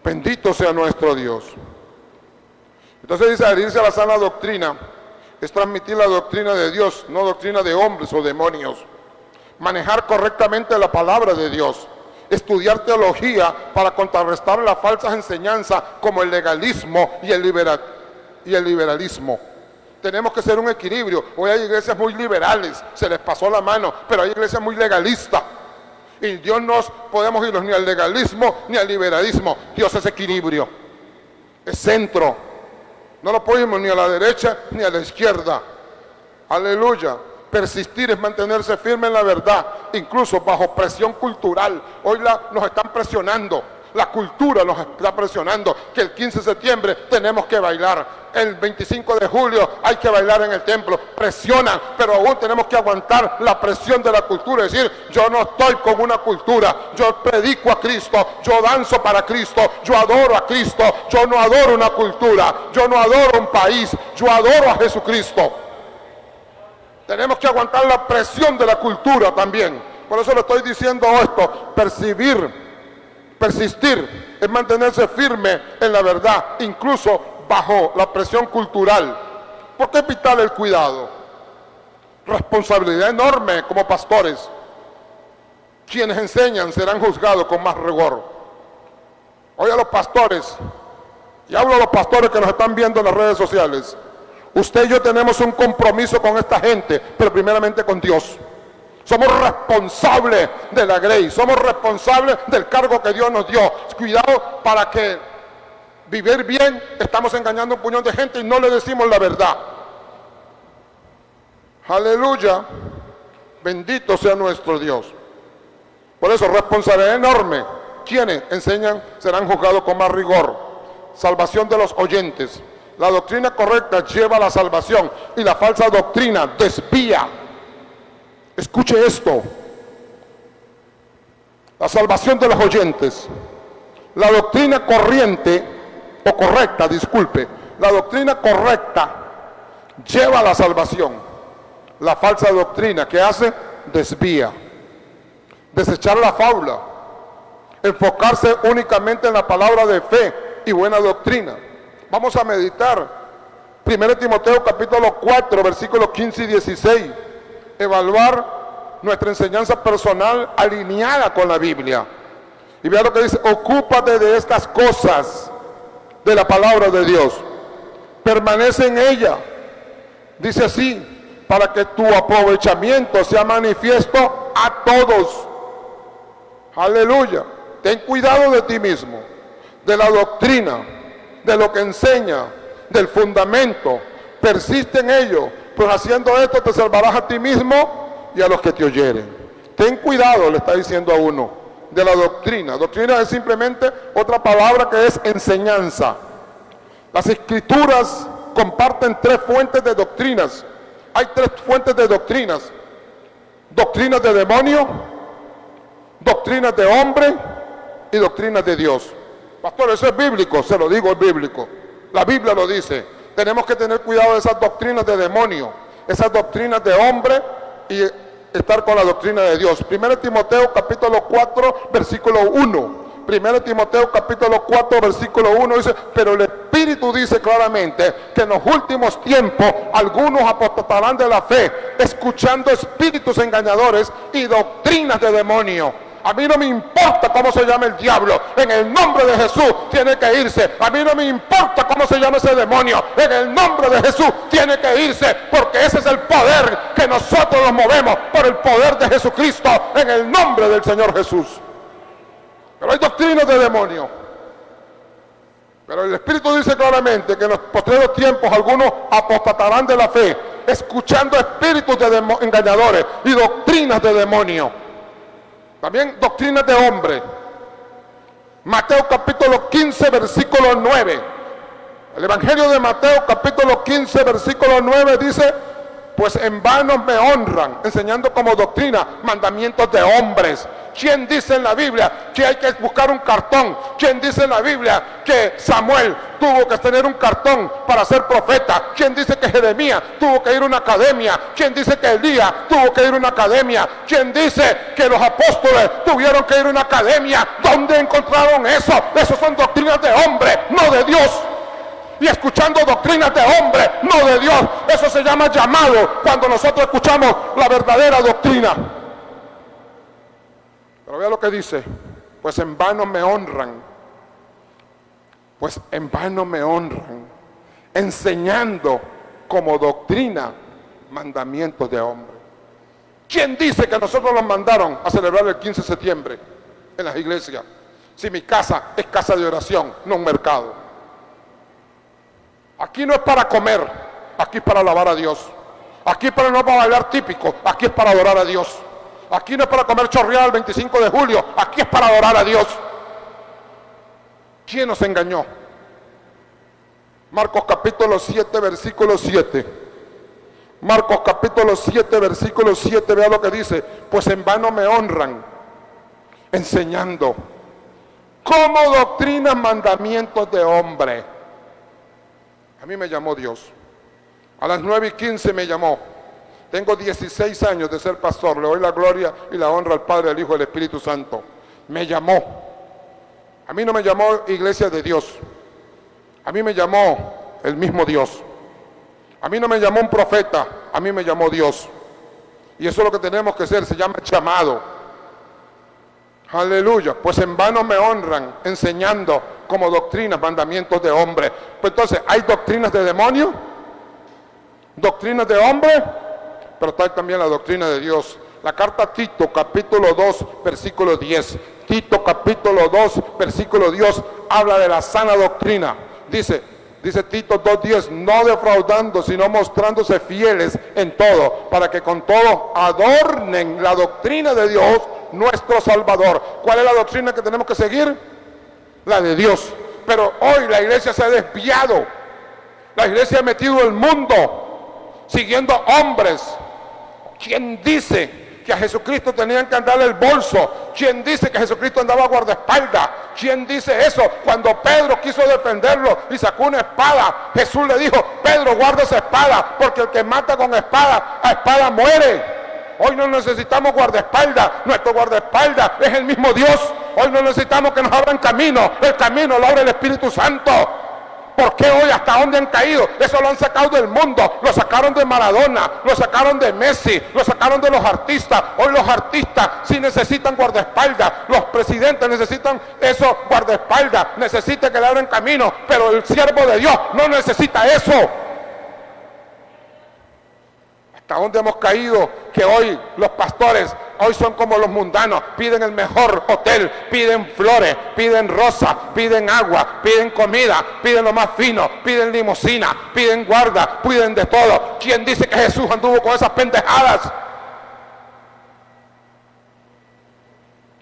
Bendito sea nuestro Dios. Entonces dice: adherirse a la sana doctrina es transmitir la doctrina de Dios, no doctrina de hombres o demonios. Manejar correctamente la palabra de Dios. Estudiar teología para contrarrestar las falsas enseñanzas como el legalismo y el liberalismo. Tenemos que hacer un equilibrio. Hoy hay iglesias muy liberales, se les pasó la mano, pero hay iglesias muy legalistas. Y Dios no podemos irnos ni al legalismo ni al liberalismo. Dios es equilibrio, es centro. No lo podemos ni a la derecha ni a la izquierda. Aleluya. Persistir es mantenerse firme en la verdad, incluso bajo presión cultural. Hoy nos están presionando. La cultura nos está presionando que el 15 de septiembre tenemos que bailar. El 25 de julio hay que bailar en el templo. Presionan, pero aún tenemos que aguantar la presión de la cultura. Es decir, yo no estoy con una cultura. Yo predico a Cristo, yo danzo para Cristo, yo adoro a Cristo. Yo no adoro una cultura, yo no adoro un país, yo adoro a Jesucristo. Tenemos que aguantar la presión de la cultura también. Por eso le estoy diciendo esto: persistir es mantenerse firme en la verdad, incluso bajo la presión cultural. ¿Por qué es vital el cuidado? Responsabilidad enorme como pastores. Quienes enseñan serán juzgados con más rigor. Hoy a los pastores, y hablo a los pastores que nos están viendo en las redes sociales, usted y yo tenemos un compromiso con esta gente, pero primeramente con Dios. Somos responsables de la Grey, somos responsables del cargo que Dios nos dio. Cuidado, para que vivir bien estamos engañando a un puñón de gente y no le decimos la verdad. Aleluya. Bendito sea nuestro Dios. Por eso, responsabilidad enorme. quienes enseñan serán juzgados con más rigor. Salvación de los oyentes. La doctrina correcta lleva a la salvación y la falsa doctrina desvía. Escuche esto. La salvación de los oyentes. La doctrina corriente, o correcta, disculpe. La doctrina correcta lleva a la salvación. La falsa doctrina, ¿qué hace? Desvía. Desechar la fábula. Enfocarse únicamente en la palabra de fe y buena doctrina. Vamos a meditar 1 Timoteo capítulo 4, versículos 15 y 16. Evaluar nuestra enseñanza personal alineada con la Biblia. Y vea lo que dice: ocúpate de estas cosas de la palabra de Dios. Permanece en ella. Dice así, para que tu aprovechamiento sea manifiesto a todos. Aleluya. Ten cuidado de ti mismo, de la doctrina, de lo que enseña, del fundamento. Persiste en ello, pues haciendo esto te salvarás a ti mismo y a los que te oyeren. Ten cuidado, le está diciendo a uno, de la doctrina. Doctrina es simplemente otra palabra que es enseñanza. Las escrituras comparten tres fuentes de doctrinas. Hay tres fuentes de doctrinas: doctrinas de demonio, doctrinas de hombre y doctrinas de Dios. Pastor, eso es bíblico. Se lo digo, es bíblico. La Biblia lo dice. Tenemos que tener cuidado de esas doctrinas de demonio, esas doctrinas de hombre, y estar con la doctrina de Dios. 1 Timoteo capítulo 4 versículo 1. 1 Timoteo capítulo 4 versículo 1 dice: pero el Espíritu dice claramente que en los últimos tiempos algunos apostatarán de la fe, escuchando espíritus engañadores y doctrinas de demonio. A mí no me importa cómo se llama el diablo, en el nombre de Jesús tiene que irse. A mí no me importa cómo se llama ese demonio, en el nombre de Jesús tiene que irse, porque ese es el poder que nosotros nos movemos, por el poder de Jesucristo, en el nombre del Señor Jesús. Pero hay doctrinas de demonio. Pero el Espíritu dice claramente que en los postreros tiempos algunos apostatarán de la fe, escuchando espíritus de engañadores y doctrinas de demonio. También doctrinas de hombre. Mateo capítulo 15 versículo 9. El Evangelio de Mateo capítulo 15 versículo 9 dice: pues en vano me honran, enseñando como doctrina mandamientos de hombres. ¿Quién dice en la Biblia que hay que buscar un cartón? ¿Quién dice en la Biblia que Samuel tuvo que tener un cartón para ser profeta? ¿Quién dice que Jeremías tuvo que ir a una academia? ¿Quién dice que Elías tuvo que ir a una academia? ¿Quién dice que los apóstoles tuvieron que ir a una academia? ¿Dónde encontraron eso? Eso son doctrinas de hombre, no de Dios. Y escuchando doctrinas de hombre, no de Dios. Eso se llama llamado, cuando nosotros escuchamos la verdadera doctrina. Pero vea lo que dice: pues en vano me honran. Pues en vano me honran, enseñando como doctrina mandamientos de hombre. ¿Quién dice que nosotros nos mandaron a celebrar el 15 de septiembre en las iglesias? Si mi casa es casa de oración, no un mercado. Aquí no es para comer, aquí es para alabar a Dios. Aquí no es para bailar típico, aquí es para adorar a Dios. Aquí no es para comer chorreada el 25 de julio, aquí es para adorar a Dios. ¿Quién nos engañó? Marcos capítulo 7, versículo 7. Marcos capítulo 7, versículo 7, vea lo que dice: pues en vano me honran, enseñando como doctrina mandamientos de hombre. A mí me llamó Dios. A las 9:15 me llamó. Tengo 16 años de ser pastor. Le doy la gloria y la honra al Padre, al Hijo y al Espíritu Santo. Me llamó. A mí no me llamó Iglesia de Dios. A mí me llamó el mismo Dios. A mí no me llamó un profeta. A mí me llamó Dios. Y eso es lo que tenemos que hacer. Se llama llamado. Aleluya. Pues en vano me honran, enseñando como doctrinas, mandamientos de hombre. Pues entonces, ¿hay doctrinas de demonio? ¿Doctrinas de hombre? Pero está también la doctrina de Dios. La carta a Tito, capítulo 2, versículo 10. Tito, capítulo 2, versículo 10, habla de la sana doctrina. Dice Tito 2:10, no defraudando, sino mostrándose fieles en todo, para que con todo adornen la doctrina de Dios nuestro Salvador. ¿Cuál es la doctrina que tenemos que seguir? La de Dios. Pero hoy la iglesia se ha desviado. La iglesia ha metido el mundo siguiendo hombres. ¿Quién dice que a Jesucristo tenían que andarle el bolso? ¿Quién dice que Jesucristo andaba a guardaespaldas? ¿Quién dice eso? Cuando Pedro quiso defenderlo y sacó una espada, Jesús le dijo: Pedro, guarda esa espada, porque el que mata con espada, a espada muere. Hoy no necesitamos guardaespaldas, nuestro guardaespaldas es el mismo Dios. Hoy no necesitamos que nos abran camino, el camino lo abre el Espíritu Santo. ¿Por qué hoy hasta dónde han caído? Eso lo han sacado del mundo, lo sacaron de Maradona, lo sacaron de Messi, lo sacaron de los artistas. Hoy los artistas sí necesitan guardaespaldas, los presidentes necesitan eso, guardaespaldas, necesitan que le abran camino, pero el siervo de Dios no necesita eso. ¿Hasta dónde hemos caído? Que hoy los pastores, hoy son como los mundanos, piden el mejor hotel, piden flores, piden rosas, piden agua, piden comida, piden lo más fino, piden limusina, piden guarda, piden de todo. ¿Quién dice que Jesús anduvo con esas pendejadas?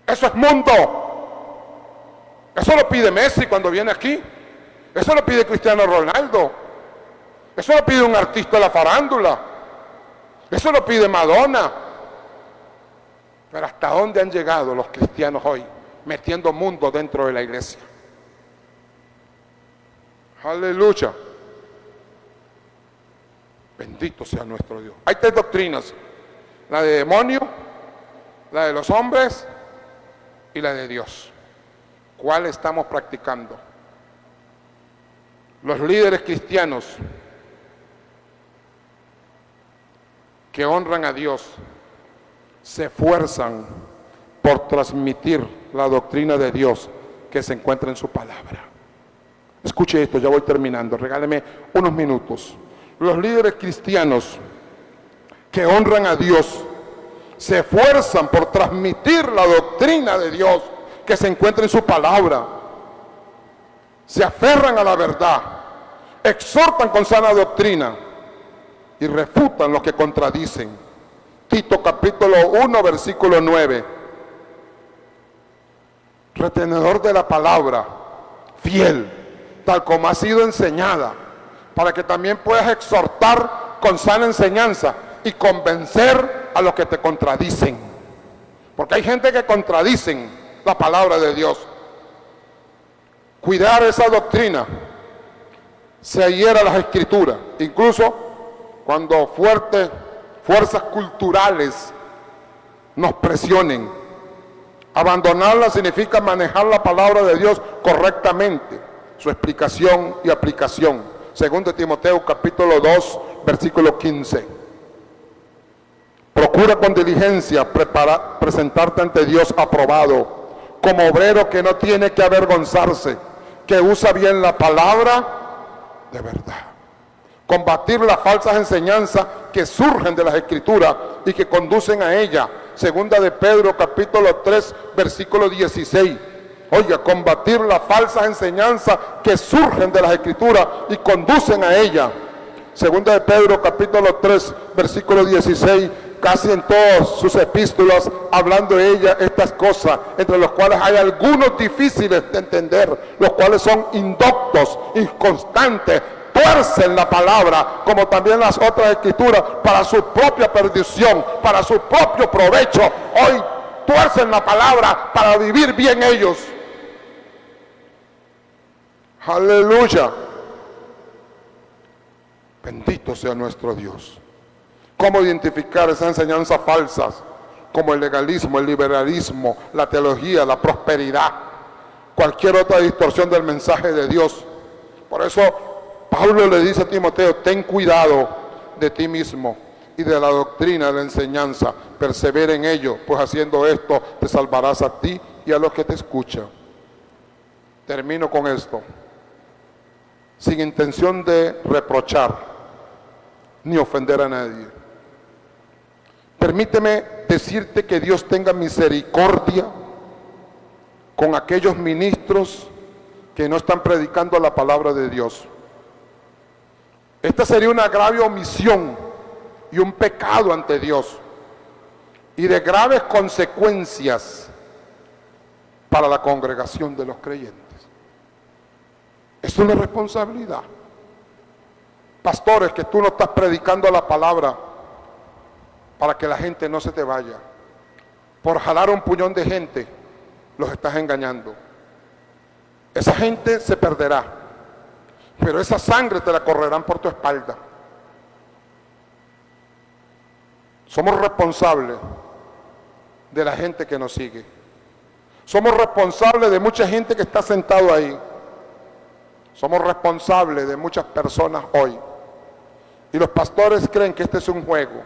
Eso es mundo. Eso lo pide Messi cuando viene aquí. Eso lo pide Cristiano Ronaldo. Eso lo pide un artista de la farándula. Eso lo pide Madonna. Pero ¿hasta dónde han llegado los cristianos hoy? Metiendo mundo dentro de la iglesia. Aleluya. Bendito sea nuestro Dios. Hay tres doctrinas: la de demonio, la de los hombres y la de Dios. ¿Cuál estamos practicando? Los líderes cristianos que honran a Dios se esfuerzan por transmitir la doctrina de Dios que se encuentra en su palabra. Escuche esto, ya voy terminando, regáleme unos minutos. Los líderes cristianos que honran a Dios se esfuerzan por transmitir la doctrina de Dios que se encuentra en su palabra. Se aferran a la verdad, exhortan con sana doctrina y refutan los que contradicen. Tito capítulo 1 versículo 9. Retenedor de la palabra, fiel, tal como ha sido enseñada, para que también puedas exhortar con sana enseñanza y convencer a los que te contradicen. Porque hay gente que contradicen la palabra de Dios. Cuidar esa doctrina se hiera las escrituras, incluso cuando fuerzas culturales nos presionen. Abandonarla significa manejar la palabra de Dios correctamente, su explicación y aplicación. Segundo Timoteo capítulo 2 versículo 15. Procura con diligencia presentarte ante Dios aprobado, como obrero que no tiene que avergonzarse, que usa bien la palabra de verdad. Combatir las falsas enseñanzas que surgen de las escrituras y que conducen a ella. Segunda de Pedro capítulo 3 versículo 16. Oiga, combatir las falsas enseñanzas que surgen de las escrituras y conducen a ella. Segunda de Pedro capítulo 3 versículo 16. Casi en todas sus epístolas hablando de ella estas cosas, entre los cuales hay algunos difíciles de entender, los cuales son indoctos, inconstantes, tuercen la palabra, como también las otras escrituras, para su propia perdición, para su propio provecho. Hoy tuercen la palabra para vivir bien ellos. Aleluya. Bendito sea nuestro Dios. ¿Cómo identificar esas enseñanzas falsas? Como el legalismo, el liberalismo, la teología, la prosperidad, cualquier otra distorsión del mensaje de Dios. Por eso Pablo le dice a Timoteo: ten cuidado de ti mismo y de la doctrina, de la enseñanza, persevera en ello, pues haciendo esto te salvarás a ti y a los que te escuchan. Termino con esto, sin intención de reprochar ni ofender a nadie. Permíteme decirte que Dios tenga misericordia con aquellos ministros que no están predicando la palabra de Dios. Esta sería una grave omisión y un pecado ante Dios. y de graves consecuencias para la congregación de los creyentes. Es una responsabilidad. Pastores, que tú no estás predicando la palabra para que la gente no se te vaya. Por jalar un puñón de gente, los estás engañando. Esa gente se perderá, pero esa sangre te la correrán por tu espalda. Somos responsables de la gente que nos sigue. Somos responsables de mucha gente que está sentado ahí. Somos responsables de muchas personas hoy. Y los pastores creen que este es un juego.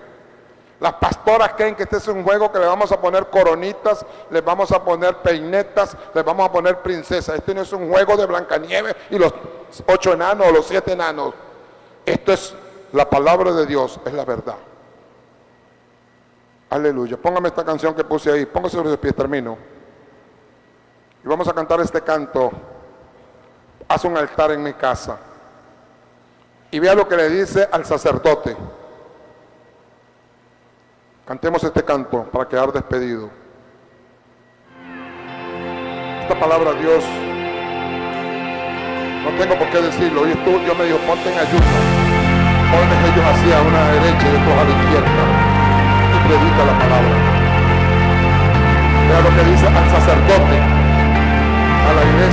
Las pastoras creen que este es un juego que le vamos a poner coronitas, les vamos a poner peinetas, les vamos a poner princesas. Este no es un juego de Blancanieves y los 8 enanos o los 7 enanos. Esto es la palabra de Dios, es la verdad. Aleluya. Póngame esta canción que puse ahí. Póngase sobre sus pies, termino. Y vamos a cantar este canto. Haz un altar en mi casa. Y vea lo que le dice al sacerdote. Cantemos este canto para quedar despedido. Esta palabra, Dios, no tengo por qué decirlo. Hoy Dios me dijo, ponte en ayuno. Ponte ellos hacia una derecha y otros a la izquierda. Y predica la palabra. Vea lo que dice al sacerdote, a la iglesia.